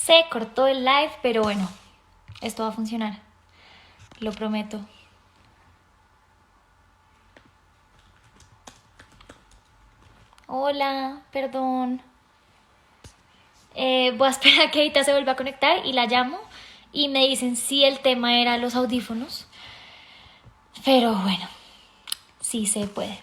Se cortó el live, pero bueno, esto va a funcionar, lo prometo. Hola, perdón. Voy a esperar a que Ita se vuelva a conectar y la llamo y me dicen si el tema era los audífonos. Pero bueno, sí se puede.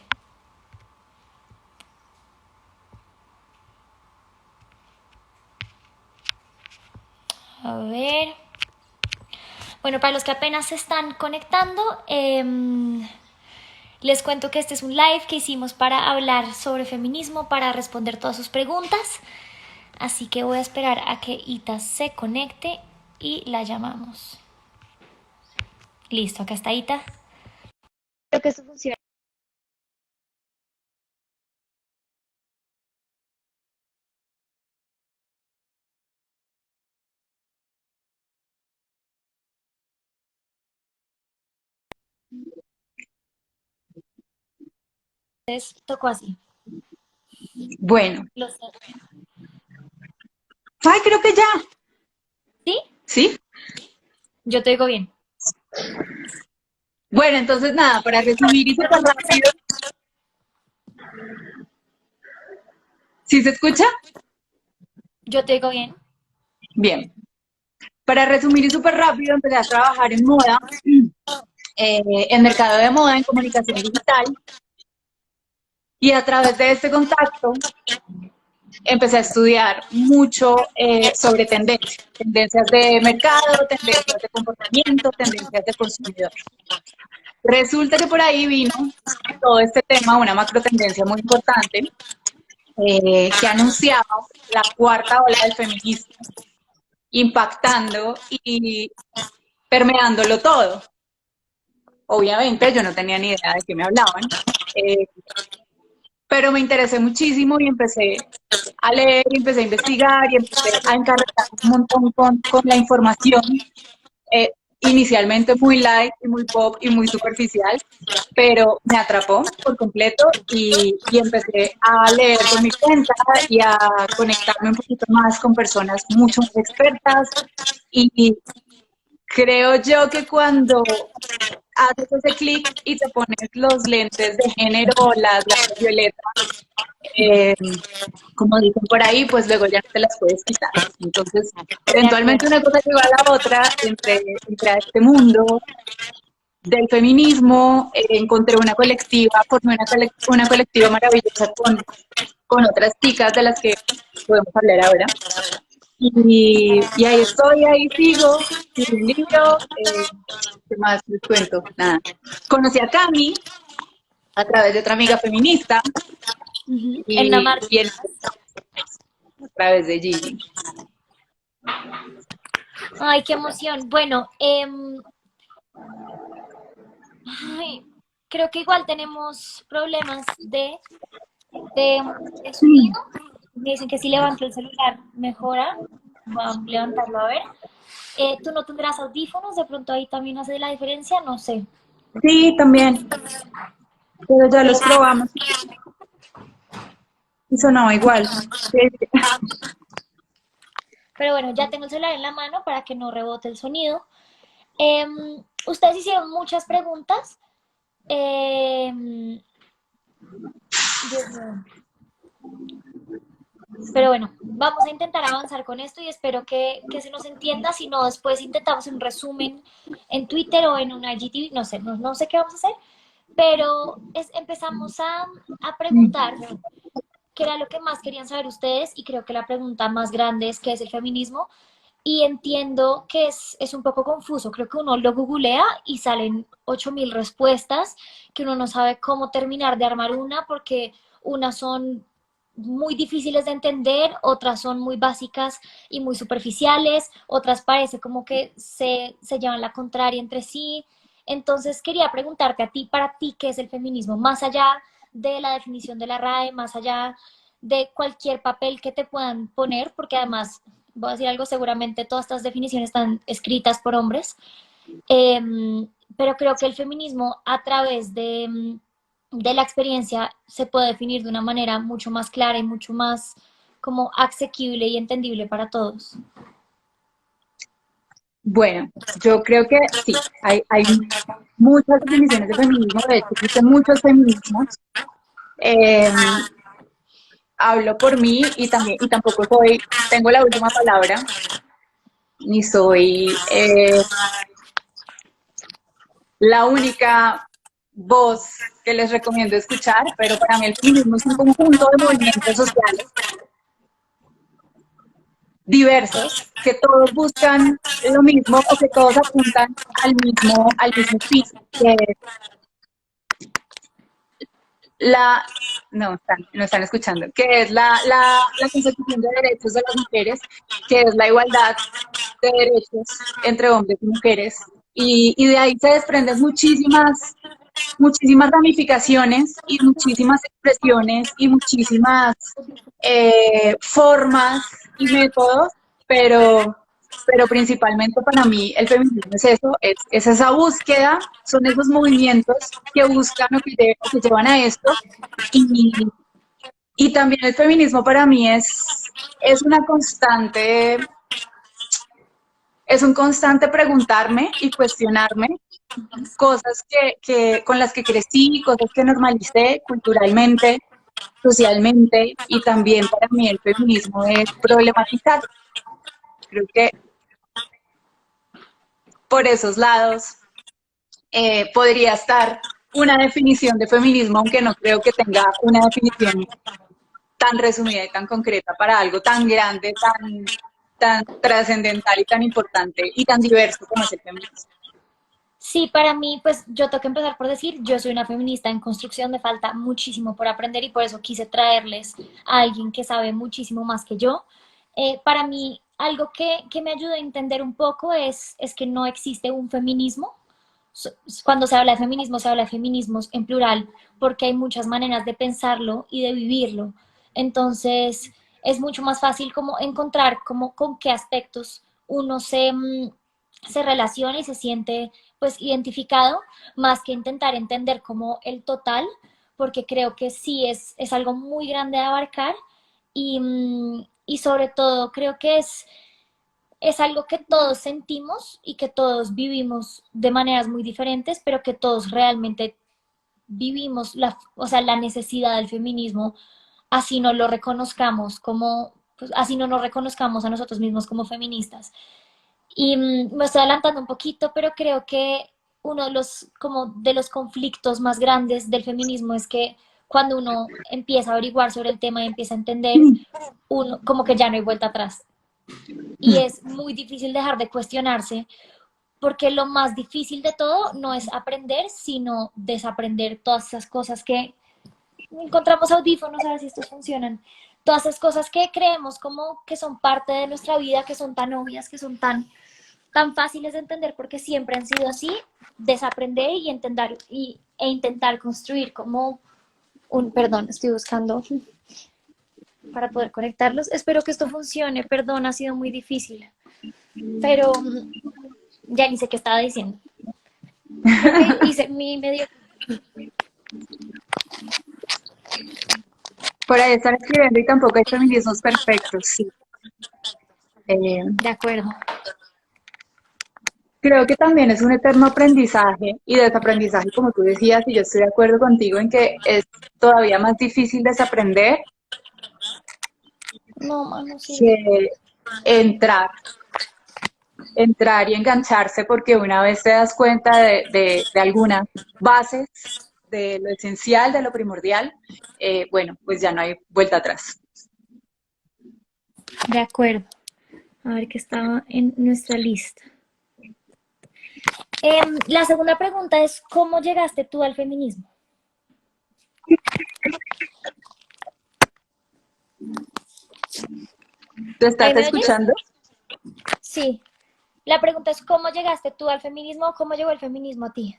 A ver. Bueno, para los que apenas se están conectando, les cuento que este es un live que hicimos para hablar sobre feminismo, para responder todas sus preguntas. Así que voy a esperar a que Ita se conecte y la llamamos. Listo, acá está Ita. Creo que esto funciona. Entonces, tocó así. Bueno, Lo sé. ay, creo que ya, ¿Sí? ¿sí? Yo te digo bien. Bueno, entonces nada, para resumir y súper rápido, ¿sí se escucha? Yo te digo bien. Bien, para resumir y súper rápido, empecé a trabajar en moda, en mercado de moda, en comunicación digital, y a través de este contacto empecé a estudiar mucho sobre tendencias, tendencias de mercado, tendencias de comportamiento, tendencias de consumidor. Resulta que por ahí vino todo este tema, una macro tendencia muy importante, que anunciaba la cuarta ola del feminismo, impactando y permeándolo todo. Obviamente yo no tenía ni idea de qué me hablaban, eh, pero me interesé muchísimo y empecé a leer y empecé a investigar y empecé a encarregar un montón con la información, eh, inicialmente muy light y muy pop y muy superficial, pero me atrapó por completo y empecé a leer por mi cuenta y a conectarme un poquito más con personas mucho más expertas y creo yo que cuando haces ese clic y te pones los lentes de género, las gafas violetas, eh, como dicen por ahí, pues luego ya no te las puedes quitar. Entonces, De eventualmente acuerdo. una cosa lleva a la otra, entre a este mundo del feminismo, encontré una colectiva, formé una colectiva maravillosa con otras chicas de las que podemos hablar ahora. Y ahí estoy, ahí sigo, escribí un libro, ¿qué más les cuento? Nada. Conocí a Cami a través de otra amiga feminista En una marcha. y él a través de Gigi. Ay, qué emoción. Bueno, ay, creo que igual tenemos problemas de sonido. Me dicen que si levanto el celular mejora. Voy a levantarlo a ver. ¿Tú no tendrás audífonos? De pronto ahí también hace la diferencia, no sé. Sí, también, pero ya los probamos y sonaba igual. Sí, Pero bueno, ya tengo el celular en la mano para que no rebote el sonido. Ustedes hicieron muchas preguntas. Dios mío. Pero bueno, vamos a intentar avanzar con esto y espero que se nos entienda. Si no, después intentamos un resumen en Twitter o en una IGTV. No sé, no sé qué vamos a hacer. Pero empezamos a preguntar qué era lo que más querían saber ustedes y creo que la pregunta más grande es qué es el feminismo y entiendo que es un poco confuso. Creo que uno lo googlea y salen 8000 respuestas, que uno no sabe cómo terminar de armar una porque unas son muy difíciles de entender, otras son muy básicas y muy superficiales, otras parece como que se llevan la contraria entre sí. Entonces quería preguntarte a ti, para ti, ¿qué es el feminismo? Más allá de la definición de la RAE, más allá de cualquier papel que te puedan poner, porque además, voy a decir algo, seguramente todas estas definiciones están escritas por hombres, eh, pero creo que el feminismo a través de la experiencia se puede definir de una manera mucho más clara y mucho más como asequible y entendible para todos. Bueno, yo creo que sí, hay muchas definiciones de feminismo, de hecho existen muchos feminismos. Eh, Hablo por mí y también, y tampoco tengo la última palabra, ni soy la única voz que les recomiendo escuchar, pero para mí el feminismo es un conjunto de movimientos sociales diversos que todos buscan lo mismo o que todos apuntan al mismo fin, que es la, no están escuchando, que es la consecución de derechos de las mujeres, que es la igualdad de derechos entre hombres y mujeres. Y de ahí se desprenden muchísimas ramificaciones y muchísimas expresiones y muchísimas formas y métodos, pero, pero principalmente para mí el feminismo es eso, es esa búsqueda, son esos movimientos que buscan o que llevan a esto y, y también el feminismo para mí es una constante, es un constante preguntarme y cuestionarme cosas con las que crecí, cosas que normalicé culturalmente, socialmente, y también para mí el feminismo es problematizar. Creo que por esos lados podría estar una definición de feminismo, aunque no creo que tenga una definición tan resumida y tan concreta para algo tan grande, tan trascendental y tan importante y tan diverso como es el feminismo. Sí, para mí, pues yo tengo que empezar por decir, yo soy una feminista en construcción, me falta muchísimo por aprender y por eso quise traerles a alguien que sabe muchísimo más que yo. Para mí, algo que me ayuda a entender un poco es que no existe un feminismo. Cuando se habla de feminismo, se habla de feminismos en plural, porque hay muchas maneras de pensarlo y de vivirlo. Entonces, es mucho más fácil como encontrar como con qué aspectos uno se relaciona y se siente pues identificado, más que intentar entender como el total, porque creo que sí es algo muy grande de abarcar y sobre todo creo que es algo que todos sentimos y que todos vivimos de maneras muy diferentes, pero que todos realmente vivimos o sea, la necesidad del feminismo, así no lo reconozcamos como, pues, así no nos reconozcamos a nosotros mismos como feministas. Y me estoy adelantando un poquito, pero creo que uno de los conflictos más grandes del feminismo es que cuando uno empieza a averiguar sobre el tema y empieza a entender, uno como que ya no hay vuelta atrás. Y es muy difícil dejar de cuestionarse porque lo más difícil de todo no es aprender, sino desaprender todas esas cosas que encontramos audífonos, a ver si estos funcionan. Todas esas cosas que creemos como que son parte de nuestra vida, que son tan obvias, que son tan fáciles de entender porque siempre han sido así, desaprender e intentar construir como perdón, estoy buscando para poder conectarlos. Espero que esto funcione, perdón, ha sido muy difícil, pero ya ni sé qué estaba diciendo. Creo que hice mi medio. Por ahí estar escribiendo y tampoco hay feminismos perfectos, sí. De acuerdo. Creo que también es un eterno aprendizaje y desaprendizaje, como tú decías, y yo estoy de acuerdo contigo en que es todavía más difícil desaprender No, mano, sí. que entrar, entrar y engancharse, porque una vez te das cuenta de algunas bases, de lo esencial, de lo primordial, bueno, pues ya no hay vuelta atrás. De acuerdo. A ver qué estaba en nuestra lista. La segunda pregunta es, ¿cómo llegaste tú al feminismo? ¿Te ¿Ahí estás me oyes? escuchando? Sí. La pregunta es, ¿cómo llegaste tú al feminismo o cómo llegó el feminismo a ti?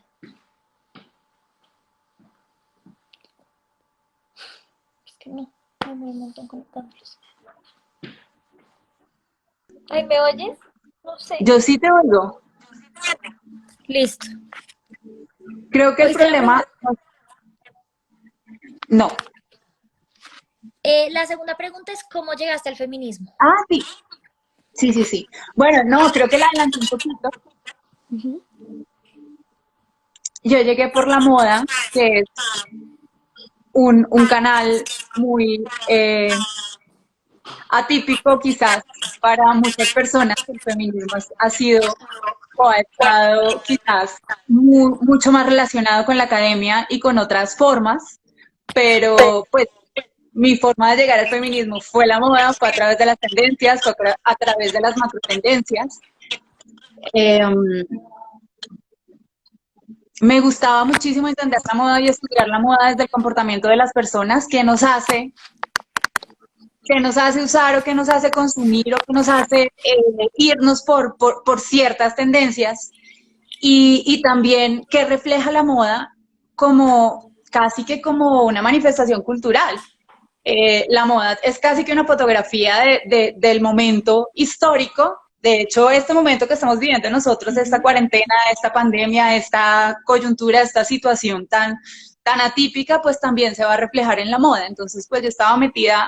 Es que no, hay un montón conectándolos. ¿Ahí me oyes? No sé. Yo sí te oigo. Listo. Creo que el ¿Oíste la problema, pregunta? no. La segunda pregunta es, ¿cómo llegaste al feminismo? Ah, sí, Sí, sí, sí. Bueno, no, creo que la adelanté un poquito. Ujú. Yo llegué por la moda, que es un canal muy atípico quizás para muchas personas. El feminismo ha sido o ha estado quizás mucho más relacionado con la academia y con otras formas, pero pues mi forma de llegar al feminismo fue la moda, fue a través de las tendencias, fue a través de las macro tendencias. Eh, Me gustaba muchísimo entender la moda y estudiar la moda desde el comportamiento de las personas, qué nos hace usar o qué nos hace consumir o qué nos hace irnos por ciertas tendencias y también qué refleja la moda como casi que como una manifestación cultural. La moda es casi que una fotografía del momento histórico. De hecho, este momento que estamos viviendo nosotros, esta cuarentena, esta pandemia, esta coyuntura, esta situación tan atípica, pues también se va a reflejar en la moda. Entonces, pues yo estaba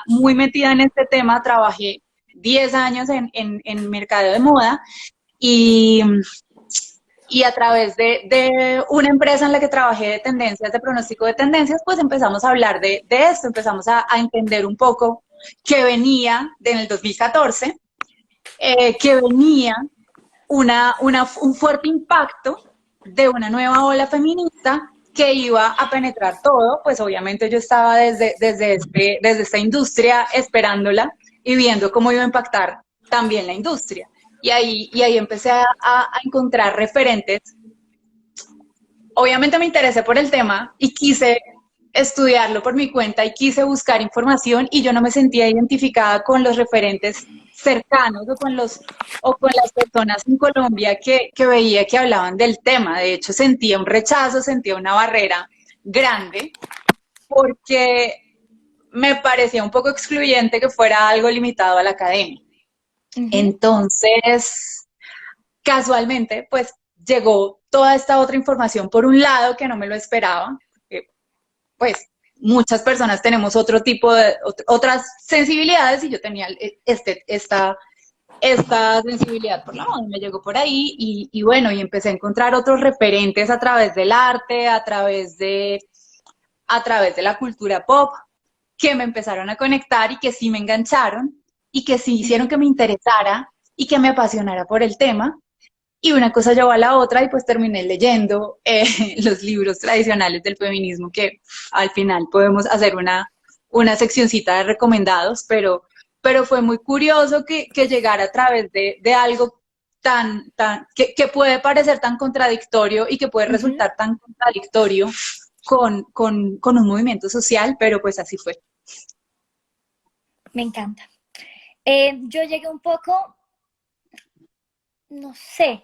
muy metida en este tema, trabajé 10 años en mercado de moda y, y a través de una empresa en la que trabajé de tendencias, de pronóstico de tendencias, pues empezamos a hablar de esto, empezamos a entender un poco que venía en el 2014, que venía un fuerte impacto de una nueva ola feminista que iba a penetrar todo, pues obviamente yo estaba desde esta industria esperándola y viendo cómo iba a impactar también la industria. Y ahí empecé a encontrar referentes. Obviamente me interesé por el tema y quise estudiarlo por mi cuenta y quise buscar información y yo no me sentía identificada con los referentes cercanos o con las personas en Colombia que veía que hablaban del tema. De hecho, sentía un rechazo, sentía una barrera grande porque me parecía un poco excluyente que fuera algo limitado a la academia. Ujú. Entonces, casualmente, pues llegó toda esta otra información por un lado que no me lo esperaba, porque, pues muchas personas tenemos otro tipo de, otras sensibilidades y yo tenía esta sensibilidad por la moda, me llegó por ahí y bueno, y empecé a encontrar otros referentes a través del arte, a través de la cultura pop, que me empezaron a conectar y que sí me engancharon y que sí hicieron que me interesara y que me apasionara por el tema. Y una cosa llevó a la otra y pues terminé leyendo los libros tradicionales del feminismo que al final podemos hacer una seccioncita de recomendados, pero fue muy curioso que llegara a través de algo que puede parecer tan contradictorio y que puede Ujú. resultar tan contradictorio con un movimiento social, pero pues así fue. Me encanta. Yo llegué un poco, no sé,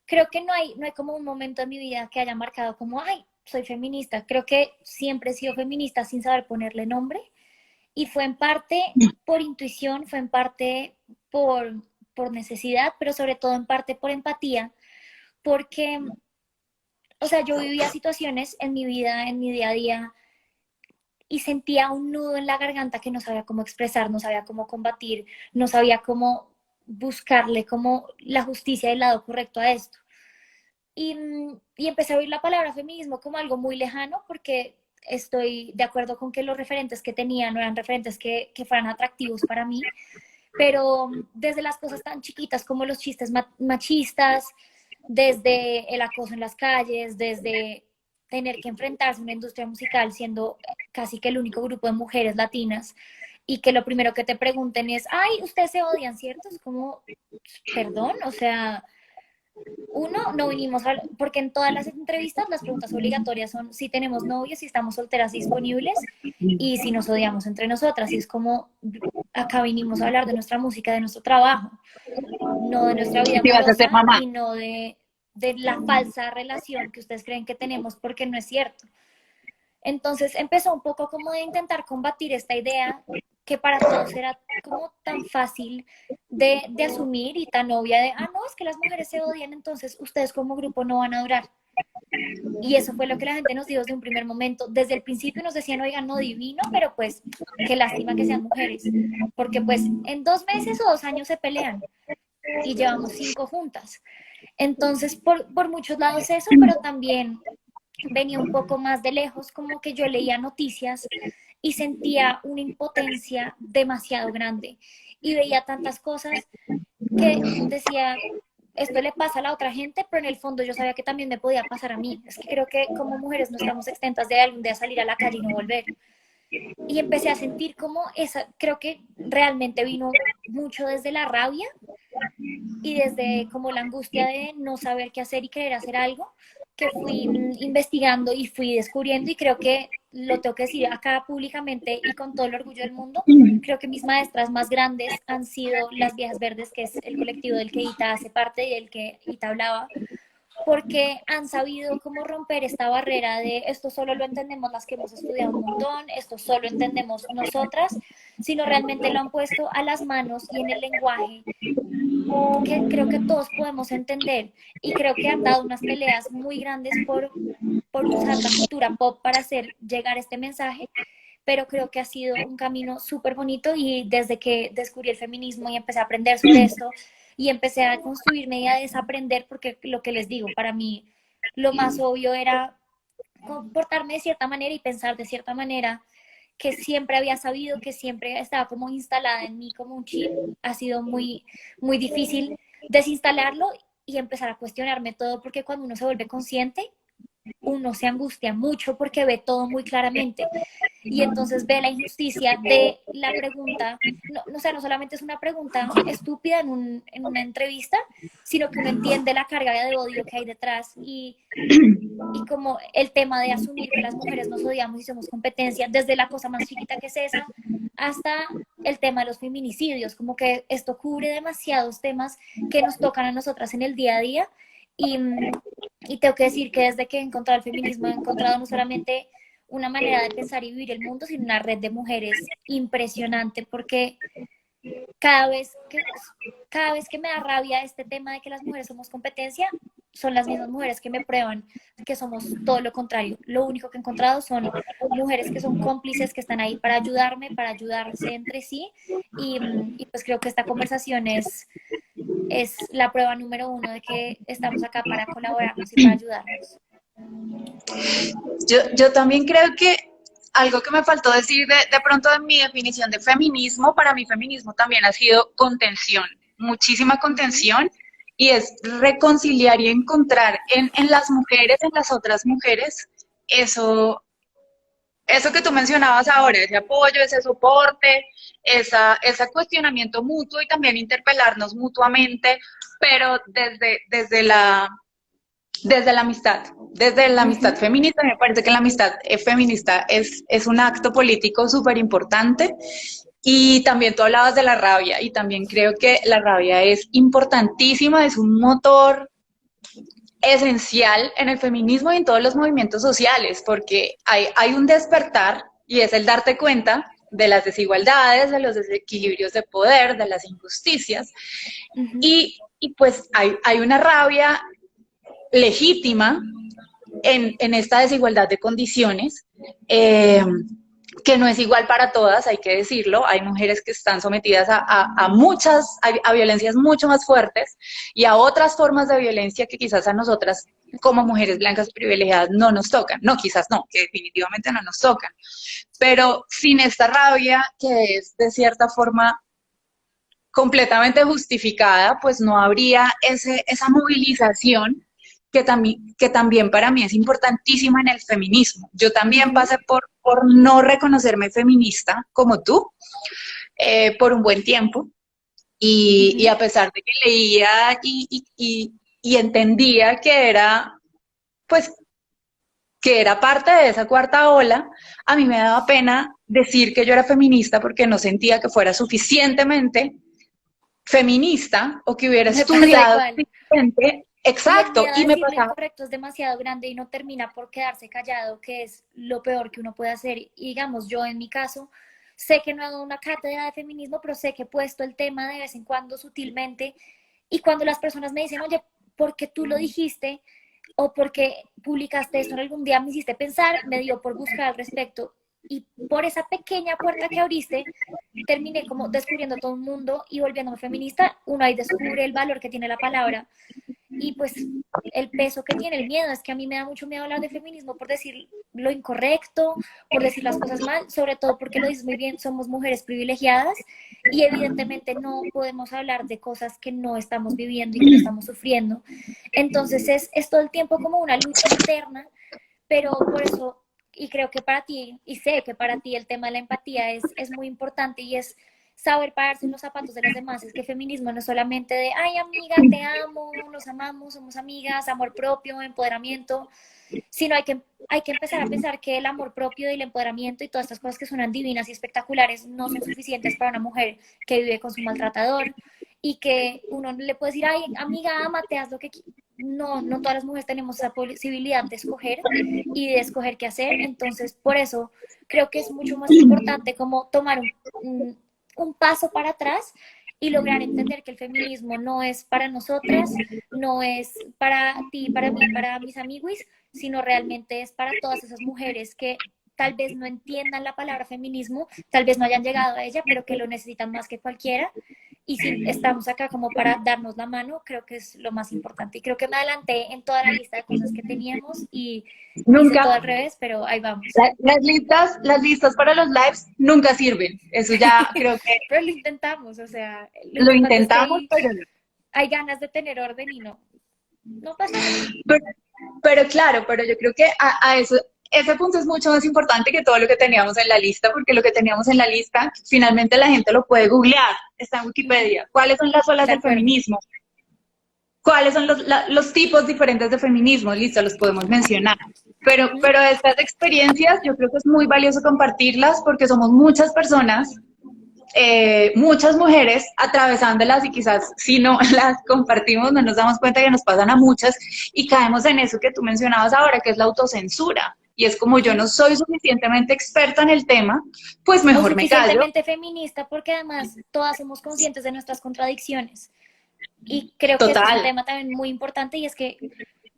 creo que no hay como un momento en mi vida que haya marcado como, ay, soy feminista. Creo que siempre he sido feminista sin saber ponerle nombre y fue en parte por intuición, fue en parte por, por necesidad, pero sobre todo en parte por empatía, porque, o sea, yo vivía situaciones en mi vida, en mi día a día, y sentía un nudo en la garganta que no sabía cómo expresar, no sabía cómo combatir, no sabía cómo buscarle como la justicia y el lado correcto a esto. Y empecé a oír la palabra feminismo como algo muy lejano porque estoy de acuerdo con que los referentes que tenía no eran referentes que fueran atractivos para mí, pero desde las cosas tan chiquitas como los chistes machistas, desde el acoso en las calles, desde tener que enfrentarse a una industria musical siendo casi que el único grupo de mujeres latinas y que lo primero que te pregunten es, ay, ustedes se odian, ¿cierto? Es como, perdón, o sea, uno, no vinimos a, porque en todas las entrevistas las preguntas obligatorias son si tenemos novios, si estamos solteras disponibles y si nos odiamos entre nosotras. Y es como, acá vinimos a hablar de nuestra música, de nuestro trabajo, no de nuestra vida Si vas a ser amorosa mamá. y no de la falsa relación que ustedes creen que tenemos porque no es cierto. Entonces empezó un poco como de intentar combatir esta idea que para todos era como tan fácil de asumir y tan obvia de, ah, no, es que las mujeres se odian, entonces ustedes como grupo no van a durar. Y eso fue lo que la gente nos dijo desde un primer momento. Desde el principio nos decían, oigan, no divino, pero pues qué lástima que sean mujeres, porque pues en 2 meses o 2 años se pelean. y llevamos 5 juntas. Entonces, por muchos lados eso, pero también venía un poco más de lejos, como que yo leía noticias y sentía una impotencia demasiado grande y veía tantas cosas que decía, esto le pasa a la otra gente, pero en el fondo yo sabía que también me podía pasar a mí. Es que creo que como mujeres no estamos exentas de algún día salir a la calle y no volver. Y empecé a sentir como esa, creo que realmente vino mucho desde la rabia y desde como la angustia de no saber qué hacer y querer hacer algo, que fui investigando y fui descubriendo, y creo que lo tengo que decir acá públicamente y con todo el orgullo del mundo, creo que mis maestras más grandes han sido las Viejas Verdes, que es el colectivo del que Ita hace parte y del que Ita hablaba, porque han sabido cómo romper esta barrera de esto solo lo entendemos las que hemos estudiado un montón, esto solo entendemos nosotras, sino realmente lo han puesto a las manos y en el lenguaje que creo que todos podemos entender, y creo que han dado unas peleas muy grandes por usar la cultura pop para hacer llegar este mensaje, pero creo que ha sido un camino súper bonito, y desde que descubrí el feminismo y empecé a aprender sobre esto y empecé a construirme y a desaprender, porque lo que les digo, para mí lo más obvio era comportarme de cierta manera y pensar de cierta manera que siempre había sabido, que siempre estaba como instalada en mí como un chip, ha sido muy, muy difícil desinstalarlo y empezar a cuestionarme todo, porque cuando uno se vuelve consciente, uno se angustia mucho porque ve todo muy claramente y entonces ve la injusticia de la pregunta, no, o sea, no solamente es una pregunta estúpida en una entrevista, sino que uno entiende la carga de odio que hay detrás, y como el tema de asumir que las mujeres nos odiamos y somos competencia, desde la cosa más chiquita que es esa, hasta el tema de los feminicidios, como que esto cubre demasiados temas que nos tocan a nosotras en el día a día, y, y tengo que decir que desde que he encontrado el feminismo he encontrado no solamente una manera de pensar y vivir el mundo, sino una red de mujeres impresionante, porque cada vez que, cada vez que me da rabia este tema de que las mujeres somos competencia, son las mismas mujeres que me prueban que somos todo lo contrario. Lo único que he encontrado son mujeres que son cómplices, que están ahí para ayudarme, para ayudarse entre sí, y pues creo que esta conversación es la prueba número uno de que estamos acá para colaborarnos y para ayudarnos. Yo también creo que algo que me faltó decir de pronto de mi definición de feminismo, para mí feminismo también ha sido contención, muchísima contención, y es reconciliar y encontrar en las mujeres, en las otras mujeres, eso, eso que tú mencionabas ahora, ese apoyo, ese soporte, ese cuestionamiento mutuo y también interpelarnos mutuamente, pero desde la amistad feminista. Me parece que la amistad feminista es un acto político súper importante. Y también tú hablabas de la rabia, y también creo que la rabia es importantísima, es un motor esencial en el feminismo y en todos los movimientos sociales, porque hay un despertar, y es el darte cuenta de las desigualdades, de los desequilibrios de poder, de las injusticias, y pues hay una rabia legítima en esta desigualdad de condiciones, que no es igual para todas, hay que decirlo. Hay mujeres que están sometidas a violencias mucho más fuertes y a otras formas de violencia que quizás a nosotras como mujeres blancas privilegiadas no nos tocan. No, quizás no, que definitivamente no nos tocan. Pero sin esta rabia, que es de cierta forma completamente justificada, pues no habría esa movilización que también para mí es importantísima en el feminismo. Yo también pasé por no reconocerme feminista como tú, por un buen tiempo, y a pesar de que leía y entendía que era, pues, que era parte de esa cuarta ola, a mí me daba pena decir que yo era feminista porque no sentía que fuera suficientemente feminista o que hubiera Me pasa estudiado igual. suficiente. Y el Exacto, miedo a y me decir lo pasaba. incorrecto es demasiado grande y no termina por quedarse callado, que es lo peor que uno puede hacer. Y digamos, yo en mi caso, sé que no hago una cátedra de feminismo, pero sé que he puesto el tema de vez en cuando sutilmente. Y cuando las personas me dicen, oye, ¿por qué tú lo dijiste? O porque publicaste esto en algún día, me hiciste pensar, me dio por buscar al respecto. y por esa pequeña puerta que abriste, terminé como descubriendo todo un mundo y volviéndome feminista. Uno ahí descubre el valor que tiene la palabra y pues el peso que tiene el miedo. Es que a mí me da mucho miedo hablar de feminismo por decir lo incorrecto, por decir las cosas mal, sobre todo porque lo dices muy bien, somos mujeres privilegiadas y evidentemente no podemos hablar de cosas que no estamos viviendo y que no estamos sufriendo. Entonces es todo el tiempo como una lucha interna, pero por eso, y creo que para ti, y sé que para ti el tema de la empatía es muy importante y es saber pararse en los zapatos de los demás. Es que feminismo no es solamente de, ay amiga, te amo, nos amamos, somos amigas, amor propio, empoderamiento, sino hay que empezar a pensar que el amor propio y el empoderamiento y todas estas cosas que suenan divinas y espectaculares no son suficientes para una mujer que vive con su maltratador y que uno le puede decir, ay amiga, amate, haz lo que no, no todas las mujeres tenemos esa posibilidad de escoger y de escoger qué hacer. Entonces, por eso creo que es mucho más importante como tomar un paso para atrás y lograr entender que el feminismo no es para nosotras, no es para ti, para mí, para mis amigos, sino realmente es para todas esas mujeres que tal vez no entiendan la palabra feminismo, tal vez no hayan llegado a ella, pero que lo necesitan más que cualquiera. Y si estamos acá como para darnos la mano, creo que es lo más importante. Y creo que me adelanté en toda la lista de cosas que teníamos y hice todo Nunca, al revés, pero ahí vamos. las listas para los lives nunca sirven. Eso ya creo que Pero lo intentamos, o sea, lo lo importante es que intentamos, pero no. hay ganas de tener orden y no, no pasa nada. Pero, pero claro, pero yo creo que a eso, ese punto es mucho más importante que todo lo que teníamos en la lista, porque lo que teníamos en la lista, finalmente la gente lo puede googlear, está en Wikipedia. ¿Cuáles son las olas De del acuerdo. feminismo? ¿Cuáles son los tipos diferentes de feminismo? Listo, los podemos mencionar. Ujú. Pero estas experiencias yo creo que es muy valioso compartirlas porque somos muchas personas, muchas mujeres atravesándolas y quizás si no las compartimos no nos damos cuenta que nos pasan a muchas y caemos en eso que tú mencionabas ahora, que es la autocensura. Y es como yo no soy suficientemente experta en el tema, pues O mejor me callo. suficientemente feminista porque además todas somos conscientes de nuestras contradicciones. Y creo que ese es un Total. tema también muy importante y es que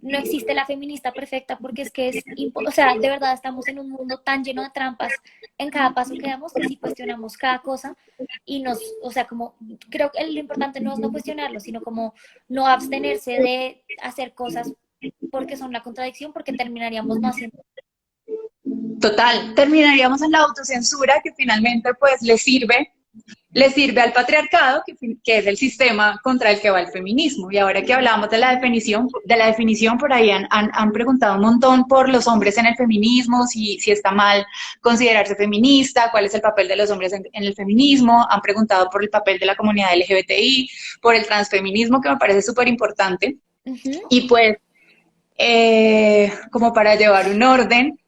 no existe la feminista perfecta porque es que o sea, de verdad estamos en un mundo tan lleno de trampas en cada paso que damos que si cuestionamos cada cosa y o sea, como, creo que lo importante no es no cuestionarlo, sino como no abstenerse de hacer cosas porque son la contradicción, porque terminaríamos no haciendo. Total, terminaríamos en la autocensura que finalmente pues le sirve al patriarcado, que es el sistema contra el que va el feminismo. Y ahora que hablamos de la definición por ahí han preguntado un montón por los hombres en el feminismo, si está mal considerarse feminista, cuál es el papel de los hombres en el feminismo, han preguntado por el papel de la comunidad LGBTI, por el transfeminismo, que me parece súper importante. Uh -huh. Y pues, como para llevar un orden,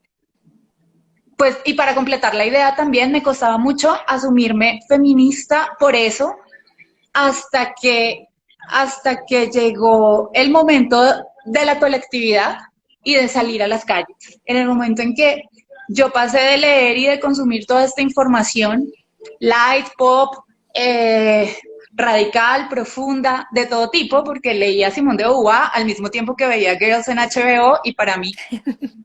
pues, y para completar la idea también me costaba mucho asumirme feminista por eso, hasta que, hasta que llegó el momento de la colectividad y de salir a las calles. En el momento en que yo pasé de leer y de consumir toda esta información, light, pop, radical, profunda, de todo tipo, porque leía a Simone de Beauvoir al mismo tiempo que veía Girls en HBO y para mí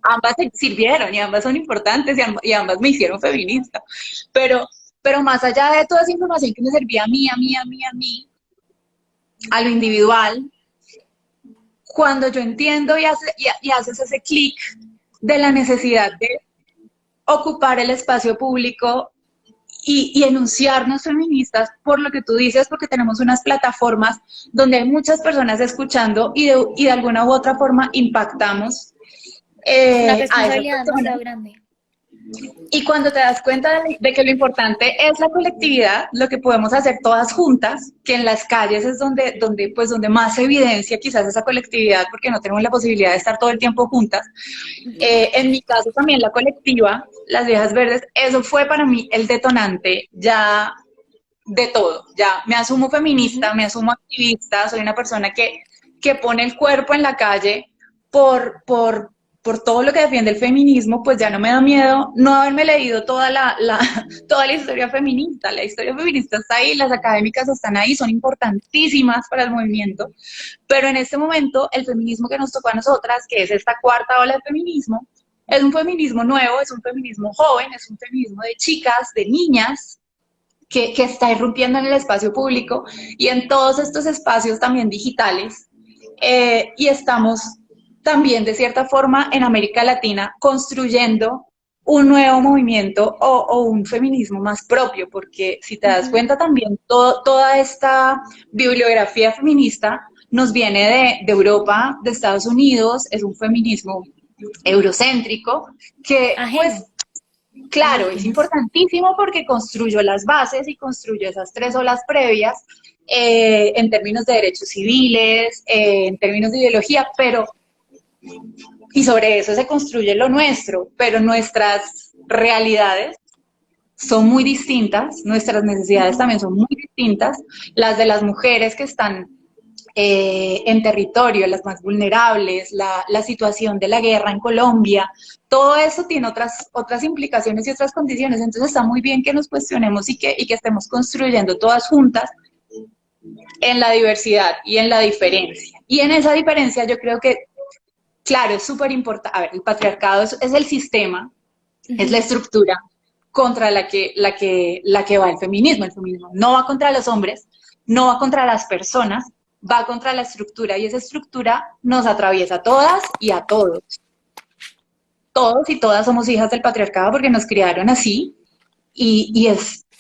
ambas sirvieron y ambas son importantes y ambas me hicieron feminista. Pero más allá de toda esa información que me servía a mí, a lo individual, cuando yo entiendo y haces ese clic de la necesidad de ocupar el espacio público y enunciarnos feministas por lo que tú dices, porque tenemos unas plataformas donde hay muchas personas escuchando y de alguna u otra forma impactamos Es una a esas responsabilidad personas. demasiado grande. Y cuando te das cuenta de que lo importante es la colectividad, lo que podemos hacer todas juntas, que en las calles es donde más se evidencia quizás esa colectividad, porque no tenemos la posibilidad de estar todo el tiempo juntas. Uh -huh. En mi caso también la colectiva, las Viejas Verdes, eso fue para mí el detonante ya de todo. Ya me asumo Uh feminista, -huh. me asumo activista, soy una persona que pone el cuerpo en la calle por todo lo que defiende el feminismo, pues ya no me da miedo no haberme leído toda la historia feminista. La historia feminista está ahí, las académicas están ahí, son importantísimas para el movimiento, pero en este momento el feminismo que nos tocó a nosotras, que es esta cuarta ola de feminismo, es un feminismo nuevo, es un feminismo joven, es un feminismo de chicas, de niñas, que está irrumpiendo en el espacio público y en todos estos espacios también digitales. Y estamos también, de cierta forma, en América Latina construyendo un nuevo movimiento o un feminismo más propio, porque si te das Ujú. cuenta también, toda esta bibliografía feminista nos viene de Europa, de Estados Unidos, es un feminismo eurocéntrico, que Ajeno, pues claro, es indígenas. importantísimo porque construyó las bases y construyó esas tres olas previas en términos de derechos civiles, en términos de ideología, pero, y sobre eso se construye lo nuestro, pero nuestras realidades son muy distintas, nuestras necesidades Ujú. también son muy distintas, las de las mujeres que están en territorio, las más vulnerables, la situación de la guerra en Colombia, todo eso tiene otras implicaciones y otras condiciones. Entonces está muy bien que nos cuestionemos y que estemos construyendo todas juntas en la diversidad y en la diferencia. Y en esa diferencia yo creo que, claro, es súper importante. A ver, el patriarcado es el sistema, es la Ujú. estructura contra la que va el feminismo. El feminismo no va contra los hombres, no va contra las personas, va contra la estructura y esa estructura nos atraviesa a todas y a todos. Todos y todas somos hijas del patriarcado porque nos criaron así y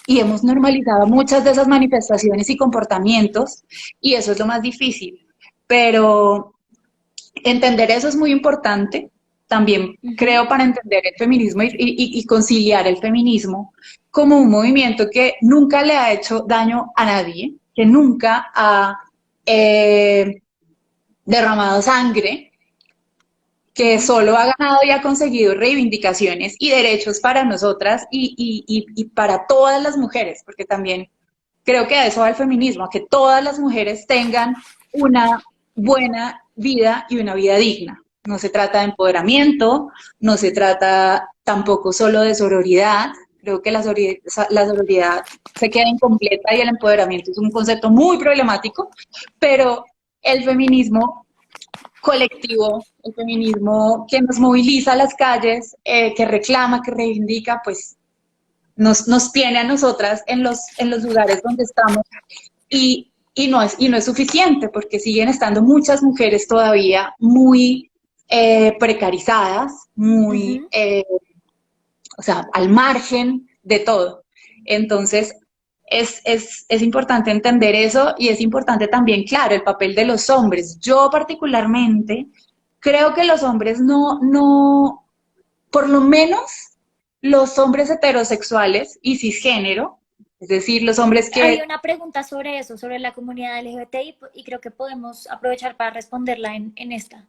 hemos normalizado muchas de esas manifestaciones y comportamientos y eso es lo más difícil. Pero entender eso es muy importante también, Ujú. creo, para entender el feminismo y conciliar el feminismo como un movimiento que nunca le ha hecho daño a nadie, que nunca ha eh, derramado sangre, que Ujú. solo ha ganado y ha conseguido reivindicaciones y derechos para nosotras y para todas las mujeres, porque también creo que a eso va el feminismo, a que todas las mujeres tengan una buena vida y una vida digna. No se trata de empoderamiento, no se trata tampoco solo de sororidad. Creo que la sororidad se queda incompleta y el empoderamiento es un concepto muy problemático, pero el feminismo colectivo, el feminismo que nos moviliza a las calles, que reclama, que reivindica, pues nos tiene a nosotras en los lugares donde estamos y no es suficiente porque siguen estando muchas mujeres todavía muy precarizadas, muy, Ujú. o sea, al margen de todo. Entonces, es importante entender eso y es importante también, claro, el papel de los hombres. Yo particularmente creo que los hombres no, por lo menos los hombres heterosexuales y cisgénero, es decir, los hombres Había que, una pregunta sobre eso, sobre la comunidad LGBTI, y creo que podemos aprovechar para responderla en esta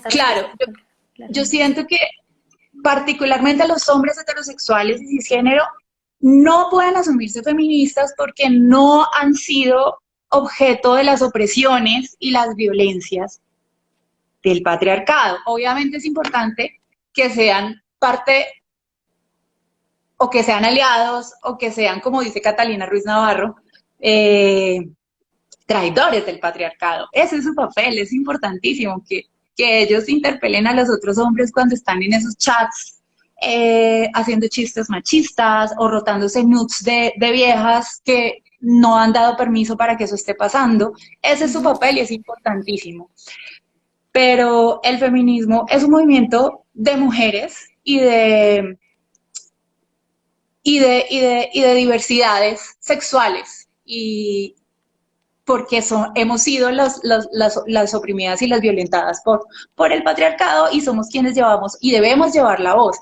claro, respuesta. yo Claramente. siento que particularmente los hombres heterosexuales y cisgénero no pueden asumirse feministas porque no han sido objeto de las opresiones y las violencias del patriarcado. Obviamente es importante que sean parte o que sean aliados o que sean, como dice Catalina Ruiz Navarro, eh, traidores del patriarcado. Ese es su papel, es importantísimo que ellos interpelen a los otros hombres cuando están en esos chats haciendo chistes machistas o rotándose nudes de viejas que no han dado permiso para que eso esté pasando. Ese es su Ujú. papel y es importantísimo. Pero el feminismo es un movimiento de mujeres y de diversidades sexuales. Y, porque hemos sido las oprimidas y las violentadas por el patriarcado y somos quienes llevamos y debemos llevar la voz.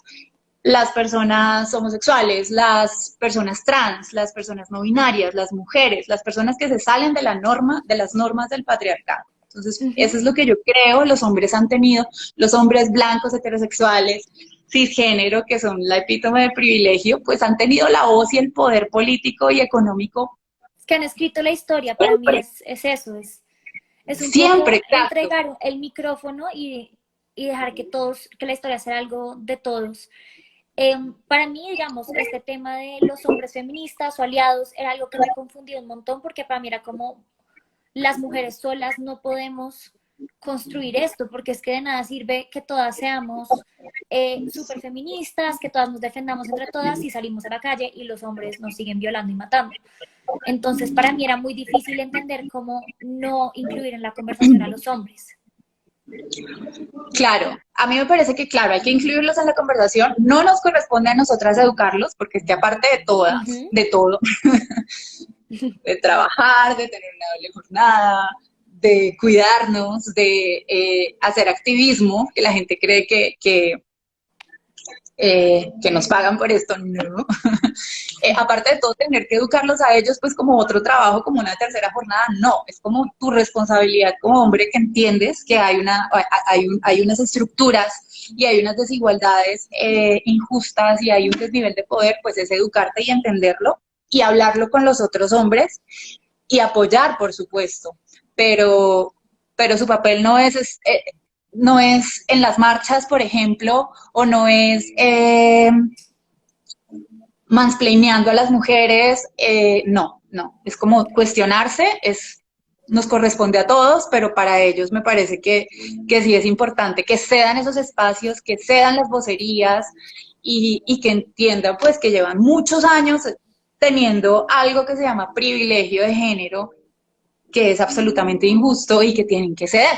Las personas homosexuales, las personas trans, las personas no binarias, las mujeres, las personas que se salen de la norma, de las normas del patriarcado. Entonces, Ujú. eso es lo que yo creo los hombres han tenido, los hombres blancos, heterosexuales, cisgénero, que son la epítome de privilegio, pues han tenido la voz y el poder político y económico Es que han escrito la historia, para mí siempre, es eso, es un poco siempre, exacto. entregar el micrófono y dejar que todos, que la historia sea algo de todos. Para mí, digamos, este tema de los hombres feministas o aliados era algo que me confundía un montón porque para mí era como las mujeres solas no podemos construir esto, porque es que de nada sirve que todas seamos súper feministas, que todas nos defendamos entre todas y salimos a la calle y los hombres nos siguen violando y matando. Entonces, para mí era muy difícil entender cómo no incluir en la conversación a los hombres. Claro, a mí me parece que, claro, hay que incluirlos en la conversación. No nos corresponde a nosotras educarlos, porque es que aparte de todas, de todo, de trabajar, de tener una doble jornada, de cuidarnos, de hacer activismo, que la gente cree que nos pagan por esto, no. Aparte de todo, tener que educarlos a ellos, pues como otro trabajo, como una tercera jornada, no, es como tu responsabilidad como hombre que entiendes que hay unas estructuras y hay unas desigualdades injustas y hay un desnivel de poder, pues es educarte y entenderlo y hablarlo con los otros hombres y apoyar, por supuesto, pero su papel no es en las marchas, por ejemplo, o no es mansplaineando a las mujeres, no, es como cuestionarse, nos corresponde a todos, pero para ellos me parece que sí es importante que cedan esos espacios, que cedan las vocerías y que entiendan pues que llevan muchos años teniendo algo que se llama privilegio de género, que es absolutamente injusto y que tienen que ceder.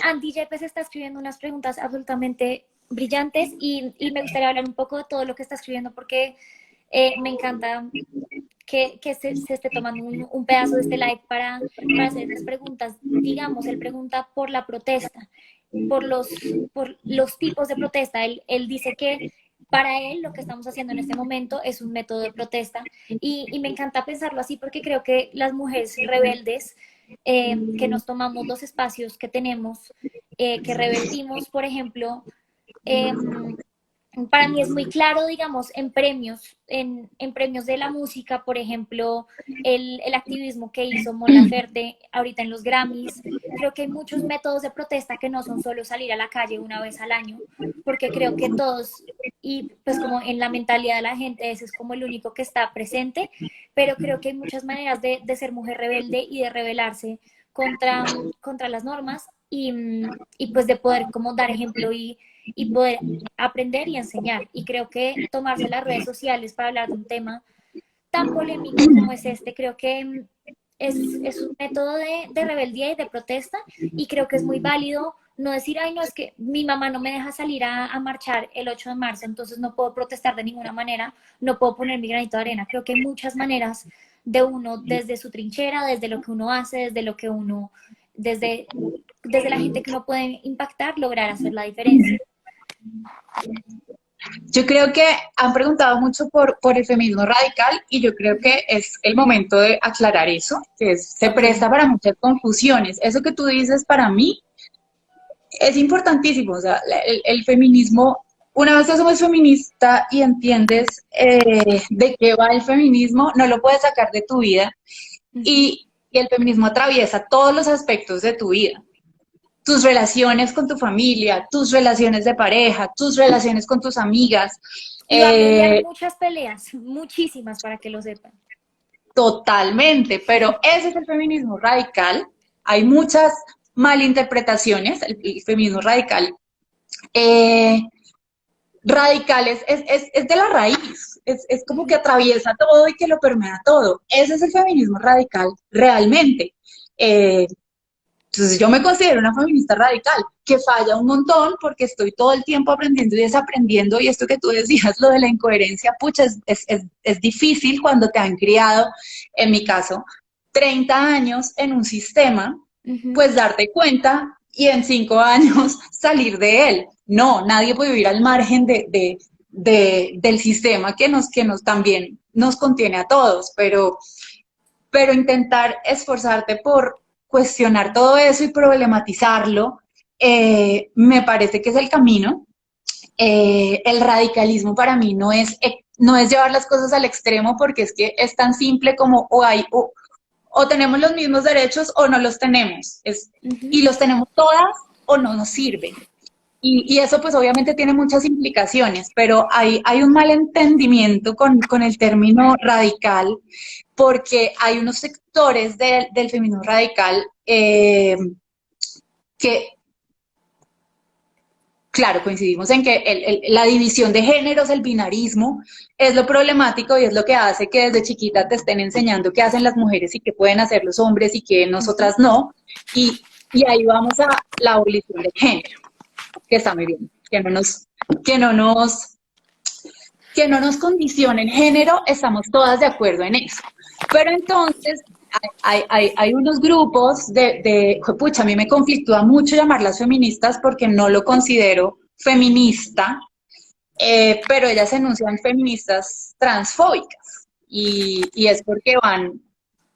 Andy Yepes está escribiendo unas preguntas absolutamente brillantes y me gustaría hablar un poco de todo lo que está escribiendo porque me encanta que se esté tomando un pedazo de este live para hacer esas preguntas. Digamos, él pregunta por la protesta, por los tipos de protesta. Él dice que para él lo que estamos haciendo en este momento es un método de protesta y me encanta pensarlo así porque creo que las mujeres rebeldes que nos tomamos los espacios que tenemos, que revertimos, por ejemplo, para mí es muy claro, digamos, en premios, en premios de la música, por ejemplo, el activismo que hizo Mon Laferte ahorita en los Grammys. Creo que hay muchos métodos de protesta que no son solo salir a la calle una vez al año, porque creo que todos, y pues como en la mentalidad de la gente, ese es como el único que está presente, pero creo que hay muchas maneras de ser mujer rebelde y de rebelarse contra las normas y pues de poder como dar ejemplo y poder aprender y enseñar. Y creo que tomarse las redes sociales para hablar de un tema tan polémico como es este, creo que es un método de rebeldía y de protesta y creo que es muy válido no decir, ay, no, es que mi mamá no me deja salir a marchar el 8 de marzo, entonces no puedo protestar de ninguna manera, no puedo poner mi granito de arena. Creo que hay muchas maneras de uno, desde su trinchera, desde lo que uno hace, desde lo que uno, desde la gente que uno puede impactar, lograr hacer la diferencia. Yo creo que han preguntado mucho por el feminismo radical y yo creo que es el momento de aclarar eso, que se presta para muchas confusiones. Eso que tú dices para mí es importantísimo, o sea, el feminismo, una vez que somos feminista y entiendes de qué va el feminismo, no lo puedes sacar de tu vida y el feminismo atraviesa todos los aspectos de tu vida. Tus relaciones con tu familia, tus relaciones de pareja, tus relaciones con tus amigas. Y va a mediar muchas peleas, muchísimas para que lo sepan. Totalmente, pero ese es el feminismo radical. Hay muchas malinterpretaciones, el feminismo radical. Radicales es de la raíz, es como que atraviesa todo y que lo permea todo. Ese es el feminismo radical realmente. Entonces yo me considero una feminista radical, que falla un montón porque estoy todo el tiempo aprendiendo y desaprendiendo y esto que tú decías, lo de la incoherencia, pucha, es difícil cuando te han criado, en mi caso, 30 años en un sistema, pues darte cuenta y en 5 años salir de él. No, nadie puede vivir al margen del sistema que nos también nos contiene a todos, pero intentar esforzarte por cuestionar todo eso y problematizarlo, me parece que es el camino. El radicalismo para mí no es llevar las cosas al extremo porque es que es tan simple como o tenemos los mismos derechos o no los tenemos. Y los tenemos todas o no nos sirven. y eso pues obviamente tiene muchas implicaciones, pero hay un malentendimiento con el término radical, porque hay unos sectores del feminismo radical que, claro, coincidimos en que la división de géneros, el binarismo, es lo problemático y es lo que hace que desde chiquita te estén enseñando qué hacen las mujeres y qué pueden hacer los hombres y qué nosotras no. Y ahí vamos a la abolición del género, que está muy bien, que no nos, que no nos condicionen género, estamos todas de acuerdo en eso. Pero entonces hay unos grupos pucha, a mí me conflictúa mucho llamarlas feministas porque no lo considero feminista, pero ellas se enuncian feministas transfóbicas y es porque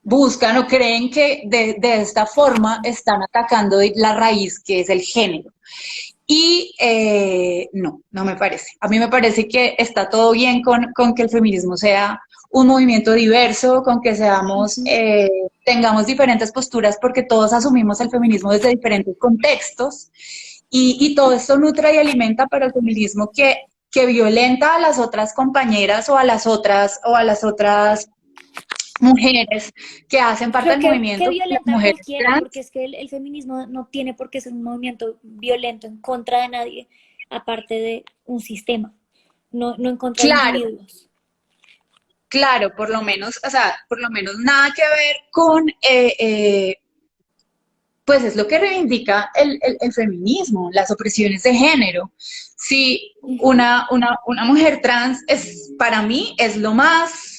buscan o creen que de esta forma están atacando la raíz que es el género. Y no me parece. A mí me parece que está todo bien con que el feminismo sea un movimiento diverso, con que Ujú. tengamos diferentes posturas, porque todos asumimos el feminismo desde diferentes contextos, y todo esto nutre y alimenta para el feminismo que violenta a las otras compañeras o a las otras mujeres que hacen parte Creo del que movimiento, violenta a mujeres cualquiera, porque trans. es que el feminismo no tiene por qué ser un movimiento violento en contra de nadie, aparte de un sistema, no en contra de Claro, individuos. claro, por lo menos, o sea, por lo menos nada que ver con, pues es lo que reivindica el feminismo, las opresiones de género. Si Ujú. una mujer trans es, para mí, es lo más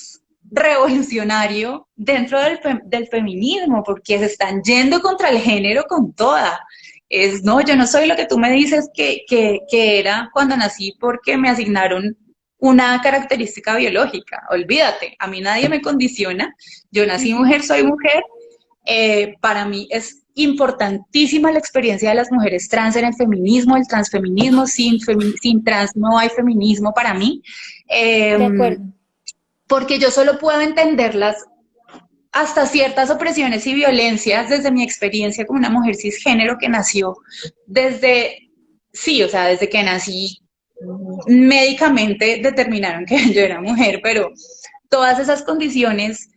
revolucionario dentro del feminismo, porque se están yendo contra el género con toda. Es, no, yo no soy lo que tú me dices que era cuando nací porque me asignaron una característica biológica. Olvídate, a mí nadie me condiciona. Yo nací Ujú. mujer, soy mujer. Para mí es importantísima la experiencia de las mujeres trans en el feminismo, el transfeminismo. Sin trans no hay feminismo para mí, De eh, acuerdo. porque yo solo puedo entenderlas hasta ciertas opresiones y violencias desde mi experiencia como una mujer cisgénero que nació desde, sí, o sea, desde que nací médicamente determinaron que yo era mujer, pero todas esas condiciones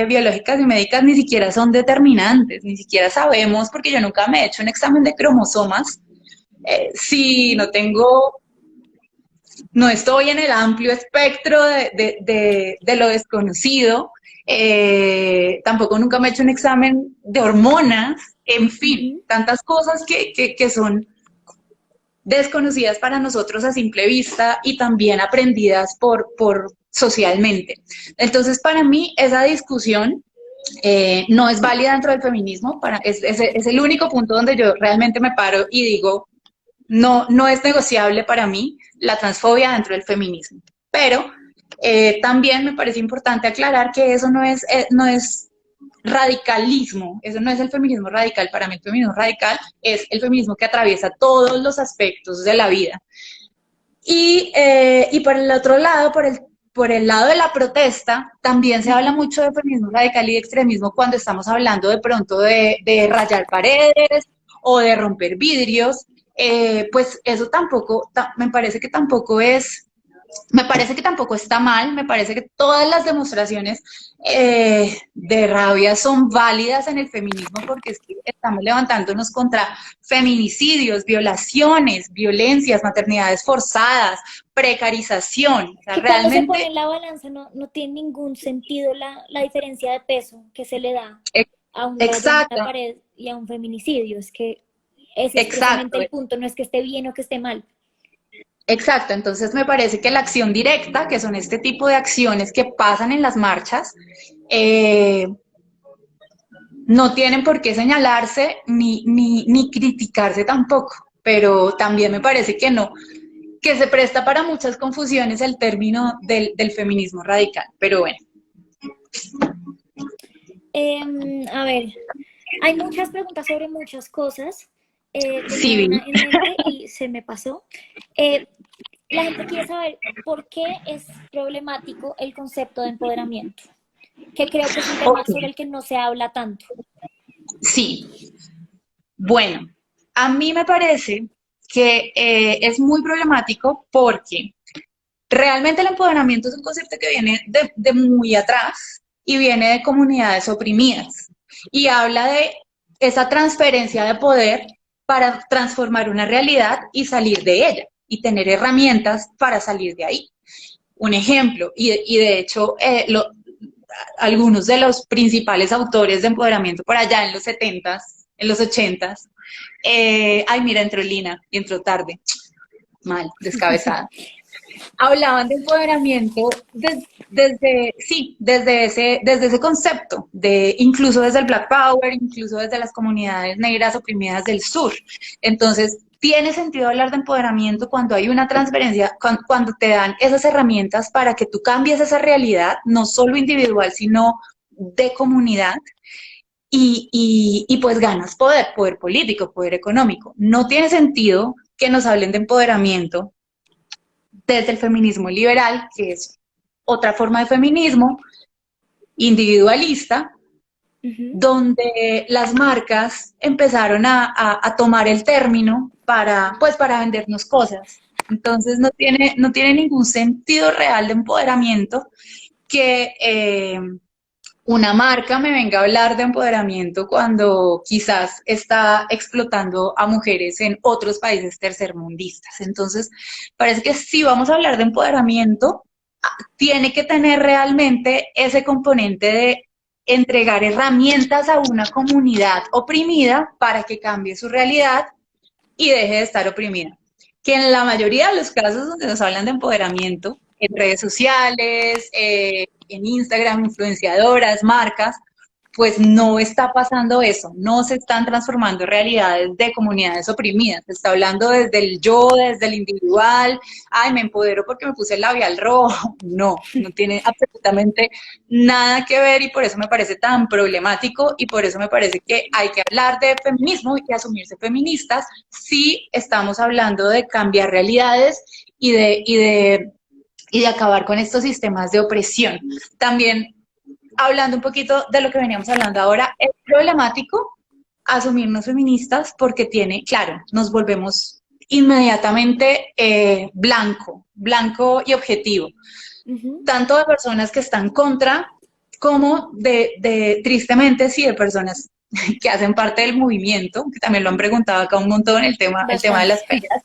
biológicas y médicas ni siquiera son determinantes, ni siquiera sabemos, porque yo nunca me he hecho un examen de cromosomas, si Ujú. no tengo, no estoy en el amplio espectro de lo desconocido, tampoco nunca me he hecho un examen de hormonas, en fin, Ujú. tantas cosas que son desconocidas para nosotros a simple vista y también aprendidas por socialmente. Entonces, para mí, esa discusión no es válida dentro del feminismo, es el único punto donde yo realmente me paro y digo, no es negociable para mí la transfobia dentro del feminismo. Pero también me parece importante aclarar que eso no es radicalismo, eso no es el feminismo radical. Para mí el feminismo radical es el feminismo que atraviesa todos los aspectos de la vida. Y por el otro lado, por el lado de la protesta, también se habla Ujú. mucho de feminismo radical y de extremismo cuando estamos hablando de pronto de rayar paredes o de romper vidrios. Pues eso tampoco, me parece que tampoco me parece que tampoco está mal, me parece que todas las demostraciones de rabia son válidas en el feminismo porque es que estamos levantándonos contra feminicidios, violaciones, violencias, maternidades forzadas, precarización. O sea, Que cuando se pone realmente, en la balanza no tiene ningún sentido la diferencia de peso que se le da a un rayón en la exacto, pared y a un feminicidio. Es que ese es precisamente exacto, el punto, no es que esté bien o que esté mal. exacto. Entonces me parece que la acción directa, que son este tipo de acciones que pasan en las marchas, eh, no tienen por qué señalarse ni criticarse tampoco, pero también me parece que no, que se presta para muchas confusiones el término del feminismo radical. Pero bueno, A ver, hay muchas preguntas sobre muchas cosas. sí, Tenía vi. una en mente y se me pasó. Eh, la gente quiere saber por qué es problemático el concepto de empoderamiento, que creo que es un tema Ok, sobre el que no se habla tanto. sí. Bueno, a mí me parece que es muy problemático porque realmente el empoderamiento es un concepto que viene de muy atrás y viene de comunidades oprimidas y habla de esa transferencia de poder para transformar una realidad y salir de ella y tener herramientas para salir de ahí. Un ejemplo, y de hecho algunos de los principales autores de empoderamiento por allá en los 70s, en los 80s, ay mira, entró Lina y entró tarde, mal, descabezada. Hablaban de empoderamiento desde ese concepto, incluso desde el Black Power, incluso desde las comunidades negras oprimidas del sur. Entonces, tiene sentido hablar de empoderamiento cuando hay una transferencia, cuando te dan esas herramientas para que tú cambies esa realidad, no solo individual, sino de comunidad, y pues ganas poder político, poder económico. No tiene sentido que nos hablen de empoderamiento desde el feminismo liberal, que es otra forma de feminismo, individualista, donde las marcas empezaron a tomar el término para vendernos cosas. Entonces no tiene ningún sentido real de empoderamiento que una marca me venga a hablar de empoderamiento cuando quizás está explotando a mujeres en otros países tercermundistas. Entonces, parece que si vamos a hablar de empoderamiento, tiene que tener realmente ese componente de entregar herramientas a una comunidad oprimida para que cambie su realidad y deje de estar oprimida. Que en la mayoría de los casos donde nos hablan de empoderamiento, en redes sociales, en Instagram, influenciadoras, marcas, pues no está pasando eso, no se están transformando realidades de comunidades oprimidas, se está hablando desde el yo, desde el individual, ay, me empodero porque me puse el labial rojo, no tiene absolutamente nada que ver y por eso me parece tan problemático y por eso me parece que hay que hablar de feminismo y asumirse feministas si estamos hablando de cambiar realidades y de acabar con estos sistemas de opresión. También, hablando un poquito de lo que veníamos hablando ahora, es problemático asumirnos feministas porque claro, nos volvemos inmediatamente blanco y objetivo. Tanto de personas que están contra como tristemente, sí, de personas que hacen parte del movimiento, que también lo han preguntado acá un montón, el tema de las peleas.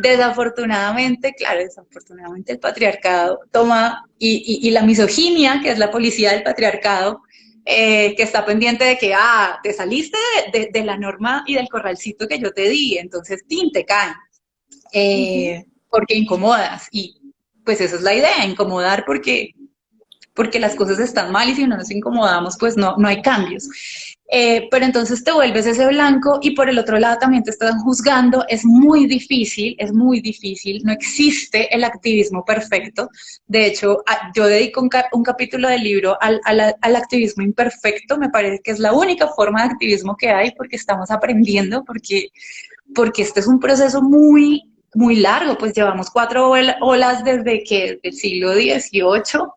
Desafortunadamente el patriarcado toma, y la misoginia, que es la policía del patriarcado, que está pendiente de que, te saliste de la norma y del corralcito que yo te di, entonces, te caen, porque incomodas, y pues esa es la idea, incomodar porque las cosas están mal y si no nos incomodamos, pues no hay cambios. Pero entonces te vuelves ese blanco y por el otro lado también te están juzgando. Es muy difícil, no existe el activismo perfecto. De hecho, yo dedico un capítulo del libro al activismo imperfecto. Me parece que es la única forma de activismo que hay porque estamos aprendiendo, porque este es un proceso muy largo, pues llevamos 4 olas desde el siglo XVIII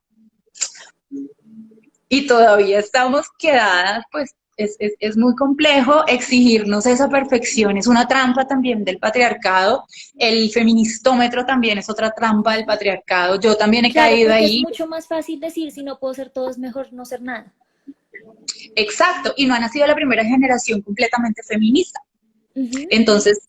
y todavía estamos quedadas, pues es muy complejo exigirnos esa perfección, es una trampa también del patriarcado, el feministómetro también es otra trampa del patriarcado, yo también he caído ahí. Es mucho más fácil decir, si no puedo ser todo, es mejor no ser nada. Exacto, y no ha nacido la primera generación completamente feminista. Entonces,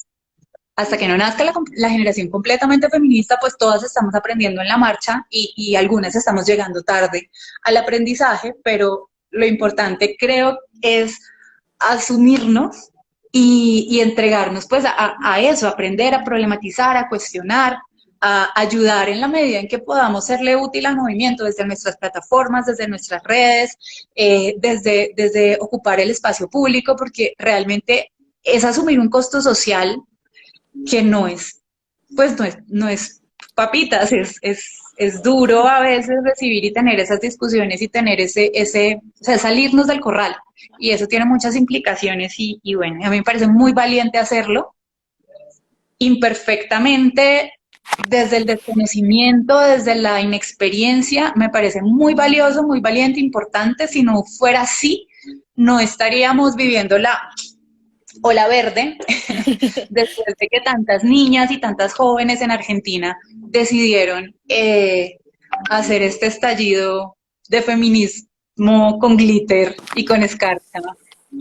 hasta que no nazca la generación completamente feminista, pues todas estamos aprendiendo en la marcha y algunas estamos llegando tarde al aprendizaje, pero lo importante creo es asumirnos y entregarnos pues a eso, aprender, a problematizar, a cuestionar, a ayudar en la medida en que podamos serle útil al movimiento desde nuestras plataformas, desde nuestras redes, desde ocupar el espacio público, porque realmente es asumir un costo social que no es papitas, es duro a veces recibir y tener esas discusiones y tener o sea, salirnos del corral. Y eso tiene muchas implicaciones y bueno, a mí me parece muy valiente hacerlo, imperfectamente, desde el desconocimiento, desde la inexperiencia, me parece muy valioso, muy valiente, importante. Si no fuera así, no estaríamos viviendo ola verde, después de que tantas niñas y tantas jóvenes en Argentina decidieron hacer este estallido de feminismo con glitter y con escarcha,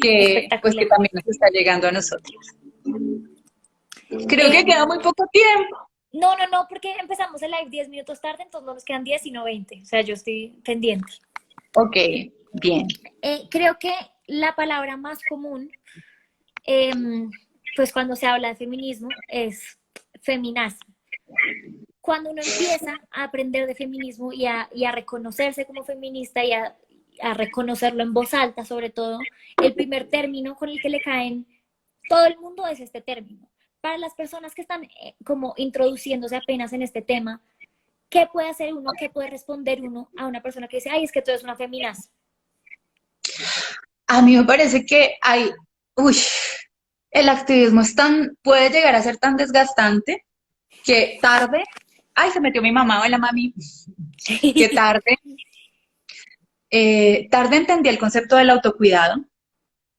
que pues que Espectacular. también nos está llegando a nosotros. Creo que Eh, queda muy poco tiempo. no, no, no, porque empezamos el live 10 minutos tarde, entonces no nos quedan 10 sino 20. O sea, yo estoy pendiente. Ok, bien. Creo que la palabra más común, eh, pues cuando se habla de feminismo, es feminazi. Cuando uno empieza a aprender de feminismo y a reconocerse como feminista a reconocerlo en voz alta, sobre todo, el primer término con el que le caen todo el mundo es este término. Para las personas que están como introduciéndose apenas en este tema, ¿qué puede hacer uno? ¿Qué puede responder uno a una persona que dice, ay, es que tú eres una feminazi? A mí me parece que hay, uy, el activismo es tan, puede llegar a ser tan desgastante que tarde, ay, se metió mi mamá, hola mami, que tarde, tarde entendí el concepto del autocuidado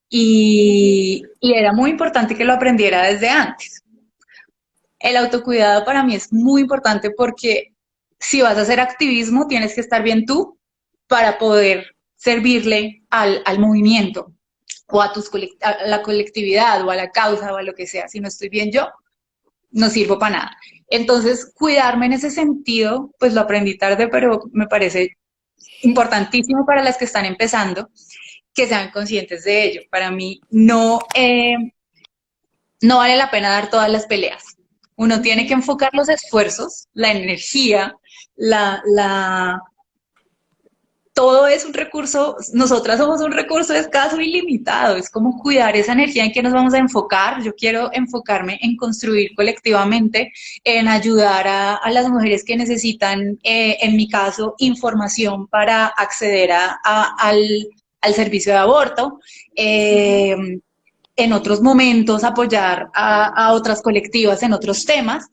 y era muy importante que lo aprendiera desde antes. El autocuidado para mí es muy importante porque si vas a hacer activismo, tienes que estar bien tú para poder servirle al movimiento o a la colectividad o a la causa o a lo que sea. Si no estoy bien yo, no sirvo para nada. Entonces, cuidarme en ese sentido, pues lo aprendí tarde, pero me parece importantísimo para las que están empezando que sean conscientes de ello. Para mí no vale la pena dar todas las peleas. Uno tiene que Ujú. enfocar los esfuerzos, la energía, la, todo es un recurso, nosotras somos un recurso escaso y limitado, es como cuidar esa energía en que nos vamos a enfocar. Yo quiero enfocarme en construir colectivamente, en ayudar a las mujeres que necesitan, en mi caso, información para acceder al servicio de aborto. Sí. Eh, en otros momentos apoyar a otras colectivas en otros temas.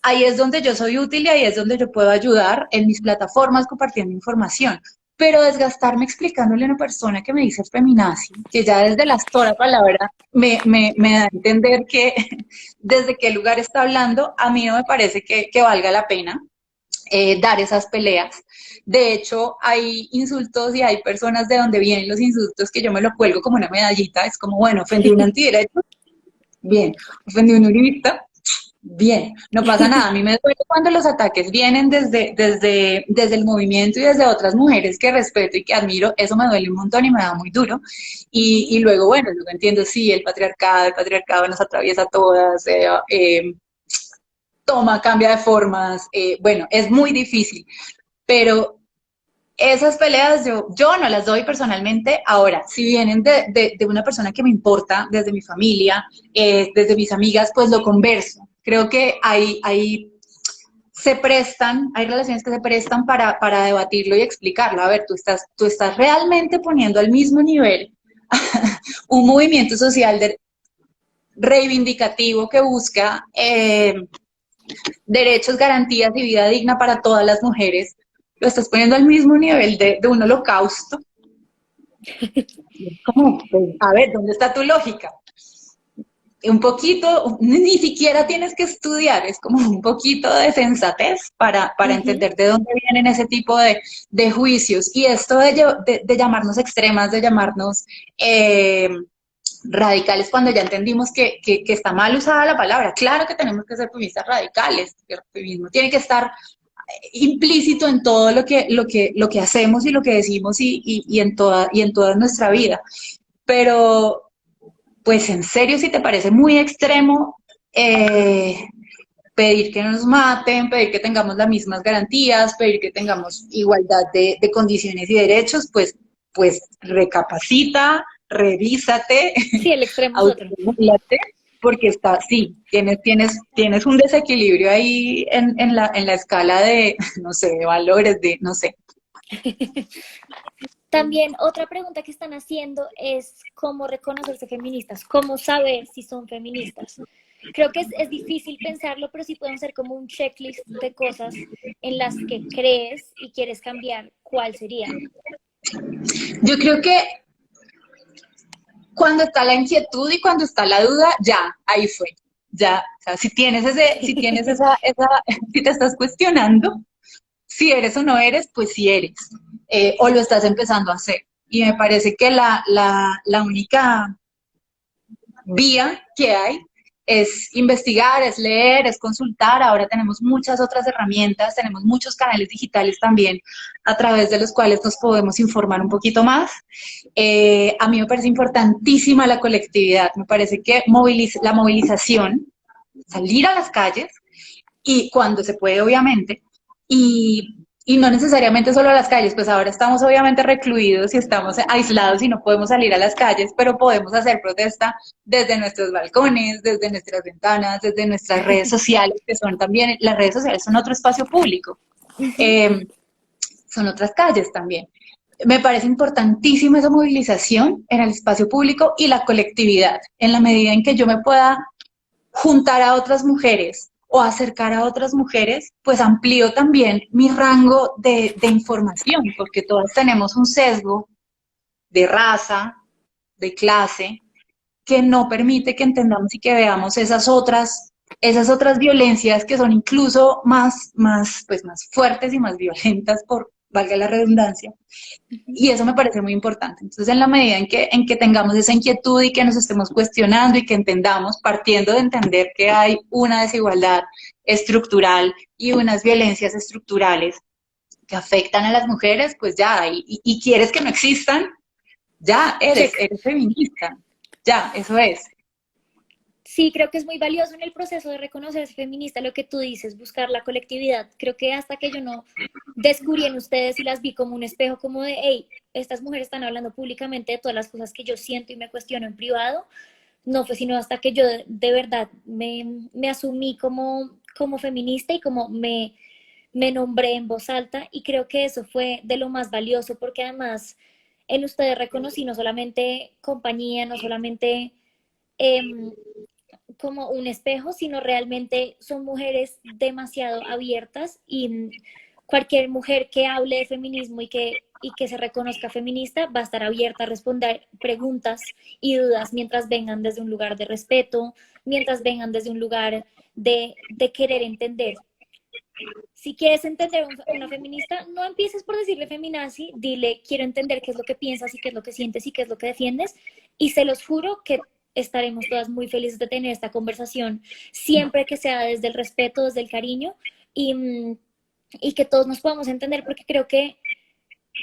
Ahí es donde yo soy útil y ahí es donde yo puedo ayudar en mis plataformas compartiendo información. Pero desgastarme explicándole a una persona que me dice feminazi, que ya desde la sola palabra me da a entender que desde qué lugar está hablando, a mí no me parece que valga la pena dar esas peleas. De hecho, hay insultos y hay personas de donde vienen los insultos que yo me lo cuelgo como una medallita. Es como, bueno, ofendí un antiderecho, bien. Ofendí un uribista, bien. No pasa nada. A mí me duele cuando los ataques vienen desde el movimiento y desde otras mujeres que respeto y que admiro. Eso me duele un montón y me da muy duro. Y luego, bueno, luego entiendo, sí, el patriarcado nos atraviesa a todas. Toma, cambia de formas, bueno, es muy difícil, pero esas peleas yo no las doy personalmente. Ahora, si vienen de una persona que me importa, desde mi familia, desde mis amigas, pues lo converso. Creo que se prestan, hay relaciones que se prestan para debatirlo y explicarlo. A ver, tú estás realmente poniendo al mismo nivel un movimiento social reivindicativo que busca derechos, garantías y vida digna para todas las mujeres, lo estás poniendo al mismo nivel de un holocausto. Como, pues, a ver, ¿dónde está tu lógica? Un poquito, ni siquiera tienes que estudiar, es como un poquito de sensatez para Ujú. entender de dónde vienen ese tipo de juicios. Y esto de llamarnos extremas, de llamarnos radicales, cuando ya entendimos que está mal usada la palabra. Claro que tenemos que ser feministas radicales, el feminismo tiene que estar implícito en todo lo que hacemos y lo que decimos y en toda nuestra vida. Pero, pues en serio, si te parece muy extremo, pedir que no nos maten, pedir que tengamos las mismas garantías, pedir que tengamos igualdad de condiciones y derechos, pues recapacita, revísate, Sí, el extremo es otro. autorregúlate, porque está, sí, tienes un desequilibrio ahí en la escala de, no sé, de valores, de, no sé. También otra pregunta que están haciendo es cómo reconocerse feministas, cómo saber si son feministas. Creo que es difícil pensarlo, pero sí podemos ser como un checklist de cosas en las que crees y quieres cambiar, ¿cuál serían? Yo creo que cuando está la inquietud y cuando está la duda, ya, ahí fue. Ya, o sea, si te estás cuestionando si eres o no eres, pues sí eres, o lo estás empezando a hacer. Y me parece que la única vía que hay es investigar, es leer, es consultar. Ahora tenemos muchas otras herramientas, tenemos muchos canales digitales también a través de los cuales nos podemos informar un poquito más. A mí me parece importantísima la colectividad, me parece que la movilización, salir a las calles, y cuando se puede, obviamente, y no necesariamente solo a las calles, pues ahora estamos obviamente recluidos y estamos aislados y no podemos salir a las calles, pero podemos hacer protesta desde nuestros balcones, desde nuestras ventanas, desde nuestras redes sociales, que son también, las redes sociales son otro espacio público, eh, son otras calles también. Me parece importantísima esa movilización en el espacio público y la colectividad, en la medida en que yo me pueda juntar a otras mujeres o acercar a otras mujeres, pues amplío también mi rango de información, porque todas tenemos un sesgo de raza, de clase, que no permite que entendamos y que veamos esas otras violencias que son incluso pues más fuertes y más violentas, por valga la redundancia. Y eso me parece muy importante. Entonces, en la medida en que tengamos esa inquietud y que nos estemos cuestionando y que entendamos, partiendo de entender que hay una desigualdad estructural y unas violencias estructurales que afectan a las mujeres, pues ya, y quieres que no existan, ya eres feminista. Ya, eso es. Sí, creo que es muy valioso en el proceso de reconocerse feminista lo que tú dices, buscar la colectividad. Creo que hasta que yo no descubrí en ustedes y las vi como un espejo, como de, hey, estas mujeres están hablando públicamente de todas las cosas que yo siento y me cuestiono en privado, no fue sino hasta que yo de verdad me asumí como feminista y como me nombré en voz alta, y creo que eso fue de lo más valioso porque además en ustedes reconocí no solamente compañía, no solamente em, como un espejo, sino realmente son mujeres demasiado abiertas, y cualquier mujer que hable de feminismo y que se reconozca feminista va a estar abierta a responder preguntas y dudas mientras vengan desde un lugar de respeto, mientras vengan desde un lugar de querer entender. Si quieres entender una feminista, no empieces por decirle feminazi, dile quiero entender qué es lo que piensas y qué es lo que sientes y qué es lo que defiendes, y se los juro que estaremos todas muy felices de tener esta conversación, siempre que sea desde el respeto, desde el cariño, y que todos nos podamos entender, porque creo que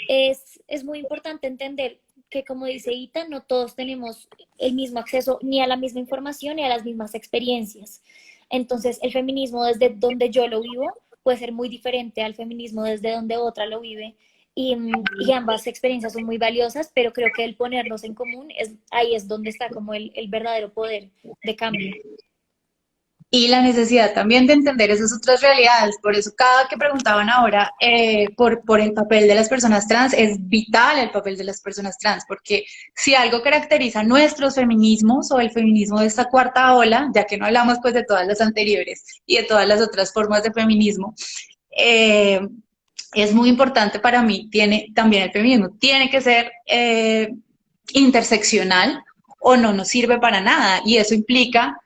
es muy importante entender que, como dice Ita, no todos tenemos el mismo acceso ni a la misma información ni a las mismas experiencias. Entonces, el feminismo desde donde yo lo vivo puede ser muy diferente al feminismo desde donde otra lo vive, y ambas experiencias son muy valiosas, pero creo que el ponernos en común, ahí es donde está como el verdadero poder de cambio. Y la necesidad también de entender esas otras realidades. Por eso cada que preguntaban ahora por el papel de las personas trans, es vital el papel de las personas trans, porque si algo caracteriza nuestros feminismos o el feminismo de esta cuarta ola, ya que no hablamos pues de todas las anteriores y de todas las otras formas de feminismo, eh, es muy importante para mí, también el feminismo tiene que ser interseccional o no nos sirve para nada, y eso implica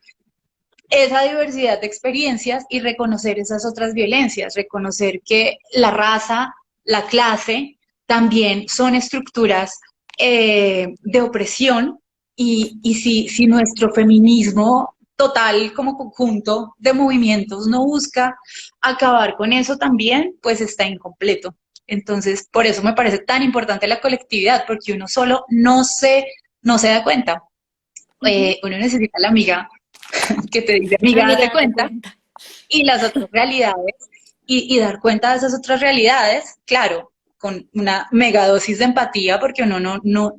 esa diversidad de experiencias y reconocer esas otras violencias, reconocer que la raza, la clase, también son estructuras de opresión, y si nuestro feminismo total como conjunto de movimientos no busca acabar con eso también, pues está incompleto. Entonces, por eso me parece tan importante la colectividad, porque uno solo no se da cuenta. Uh -huh. Uno necesita la amiga que te dice, amiga, Amiga, date date cuenta, cuenta. y las otras realidades, y dar cuenta de esas otras realidades, claro, con una megadosis de empatía, porque uno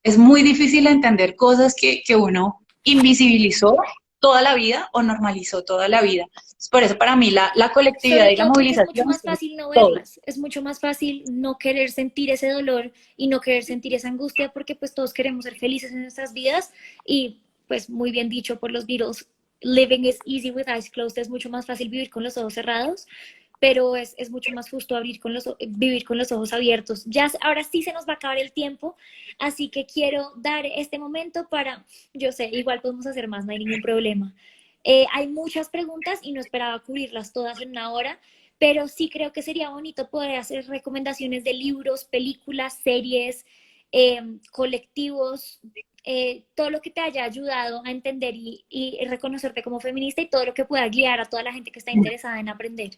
es muy difícil entender cosas que uno invisibilizó toda la vida o normalizó toda la vida. Entonces, por eso para mí la colectividad Sobre y la todo porque es mucho movilización más son fácil no todo. verlas, es mucho más fácil no querer sentir ese dolor y no querer sentir esa angustia, porque pues todos queremos ser felices en nuestras vidas, y pues muy bien dicho por los Beatles, living is easy with eyes closed, es mucho más fácil vivir con los ojos cerrados, pero es mucho más justo vivir con los ojos abiertos. Ya, ahora sí se nos va a acabar el tiempo, así que quiero dar este momento para, yo sé, igual podemos hacer más, no hay ningún problema. Hay muchas preguntas y no esperaba cubrirlas todas en una hora, pero sí creo que sería bonito poder hacer recomendaciones de libros, películas, series, colectivos, todo lo que te haya ayudado a entender y reconocerte como feminista y todo lo que pueda guiar a toda la gente que está interesada en aprender.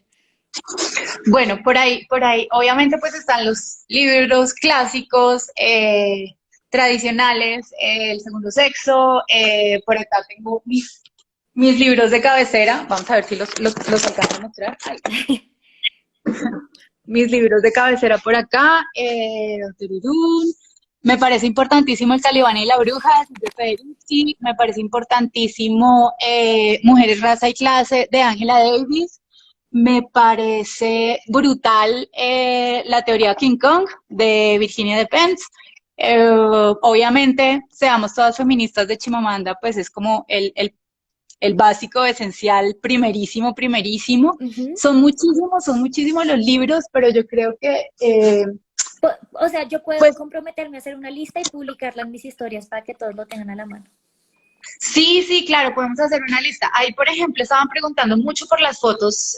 Bueno, por ahí, obviamente pues están los libros clásicos, tradicionales, El segundo sexo, por acá tengo mis libros de cabecera, vamos a ver si los alcanzo a mostrar. Ay. Mis libros de cabecera por acá, tururún. Me parece importantísimo El Talibán y la Bruja de Federici, me parece importantísimo Mujeres, Raza y Clase de Angela Davis, me parece brutal La teoría King Kong de Virginia Despentes. Obviamente, seamos todas feministas de Chimamanda, pues es como el básico, esencial, primerísimo, primerísimo. Ujú. Son muchísimos los libros, pero yo creo que, O sea, yo puedo pues comprometerme a hacer una lista y publicarla en mis historias para que todos lo tengan a la mano. sí, sí, claro, podemos hacer una lista. Ahí, por ejemplo, estaban preguntando mucho por las fotos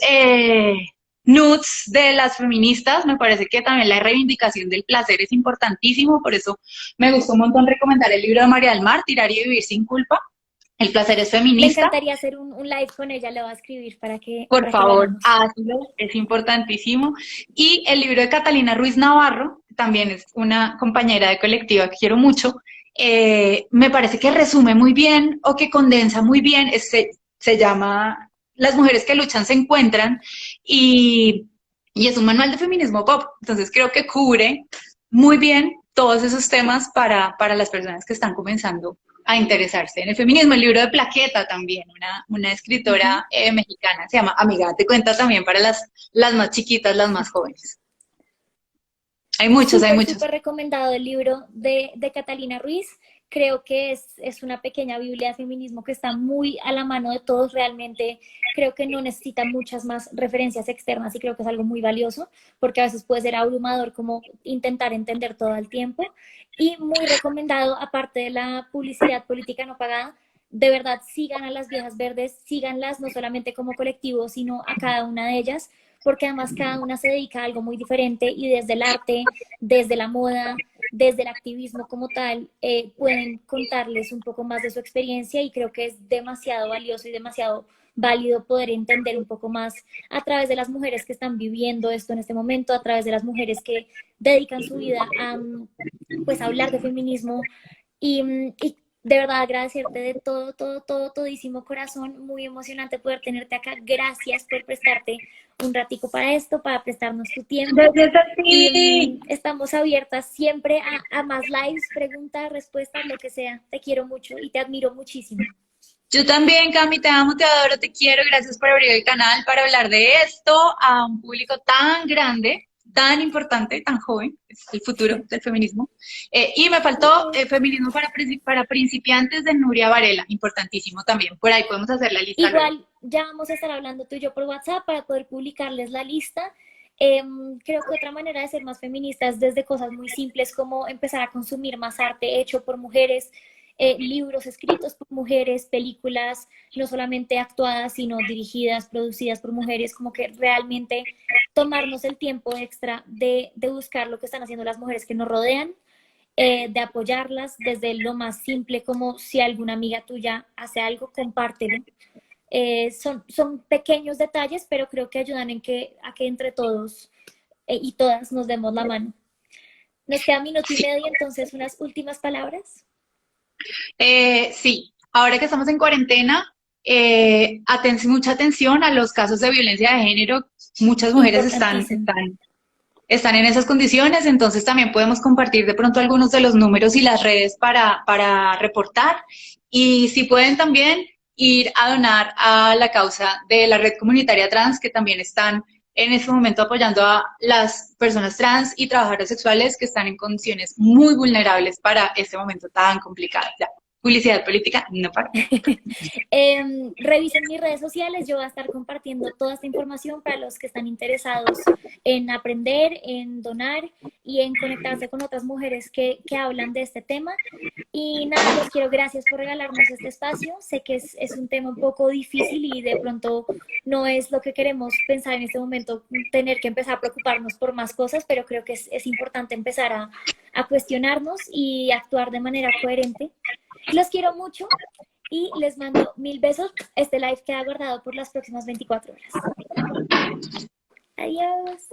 nudes de las feministas. Me parece que también la reivindicación del placer es importantísimo. Por eso me gustó un montón recomendar el libro de María del Mar, Tirar y Vivir sin Culpa. El placer es Me feminista. encantaría hacer un live con ella, le voy a escribir Por para que lo favor, hagamos. hazlo, es importantísimo. Y el libro de Catalina Ruiz Navarro, también es una compañera de colectiva que quiero mucho, me parece que resume muy bien o que condensa muy bien, se llama Las mujeres que luchan se encuentran y es un manual de feminismo pop. Entonces creo que cubre muy bien todos esos temas para las personas que están comenzando a interesarse en el feminismo. El libro de Plaqueta también, una escritora Ujú. mexicana, se llama Amiga, te cuenta también para las más chiquitas, las más jóvenes. Hay muchos, hay Súper, muchos. súper recomendado el libro de Catalina Ruiz. Creo que es una pequeña Biblia de feminismo que está muy a la mano de todos realmente. Creo que no necesita muchas más referencias externas y creo que es algo muy valioso porque a veces puede ser abrumador como intentar entender todo el tiempo. Y muy recomendado, aparte de la publicidad política no pagada, de verdad sigan a las viejas verdes, síganlas no solamente como colectivo, sino a cada una de ellas, porque además cada una se dedica a algo muy diferente y desde el arte, desde la moda, desde el activismo como tal, pueden contarles un poco más de su experiencia y creo que es demasiado valioso y demasiado válido poder entender un poco más a través de las mujeres que están viviendo esto en este momento, a través de las mujeres que dedican su vida a, pues, a hablar de feminismo y de verdad agradecerte de todo, todo, todo, todísimo corazón, muy emocionante poder tenerte acá. Gracias por prestarte un ratico para esto, para prestarnos tu tiempo. Gracias a Y ti. estamos abiertas siempre a más lives, preguntas, respuestas, lo que sea. Te quiero mucho y te admiro muchísimo. Yo también, Cami, te amo, te adoro, te quiero. Gracias por abrir el canal para hablar de esto a un público tan grande, tan importante, tan joven. Es el futuro del feminismo. Y me faltó Feminismo para principiantes de Nuria Varela, importantísimo también. Por ahí podemos hacer la lista luego. Igual ya vamos a estar hablando tú y yo por WhatsApp para poder publicarles la lista. Creo que otra manera de ser más feministas desde cosas muy simples como empezar a consumir más arte hecho por mujeres, libros escritos por mujeres, películas no solamente actuadas, sino dirigidas, producidas por mujeres, como que realmente tomarnos el tiempo extra de buscar lo que están haciendo las mujeres que nos rodean, de apoyarlas desde lo más simple, como si alguna amiga tuya hace algo, compártelo. Son pequeños detalles, pero creo que ayudan a que entre todos y todas nos demos la mano. Nos queda minuto y Sí. medio, entonces unas últimas palabras. Sí, ahora que estamos en cuarentena, mucha atención a los casos de violencia de género. Muchas mujeres Importantísimo. están en esas condiciones, entonces también podemos compartir de pronto algunos de los números y las redes para reportar. Y si pueden también ir a donar a la causa de la Red Comunitaria Trans, que también están en este momento apoyando a las personas trans y trabajadoras sexuales que están en condiciones muy vulnerables para este momento tan complicado. Ya. Publicidad política, no para. Revisen mis redes sociales, yo voy a estar compartiendo toda esta información para los que están interesados en aprender, en donar y en conectarse con otras mujeres que hablan de este tema. Y nada, les quiero gracias por regalarnos este espacio. Sé que es un tema un poco difícil y de pronto no es lo que queremos pensar en este momento, tener que empezar a preocuparnos por más cosas, pero creo que es importante empezar a cuestionarnos y actuar de manera coherente. Los quiero mucho y les mando 1000 besos. Este live queda guardado por las próximas 24 horas. Adiós.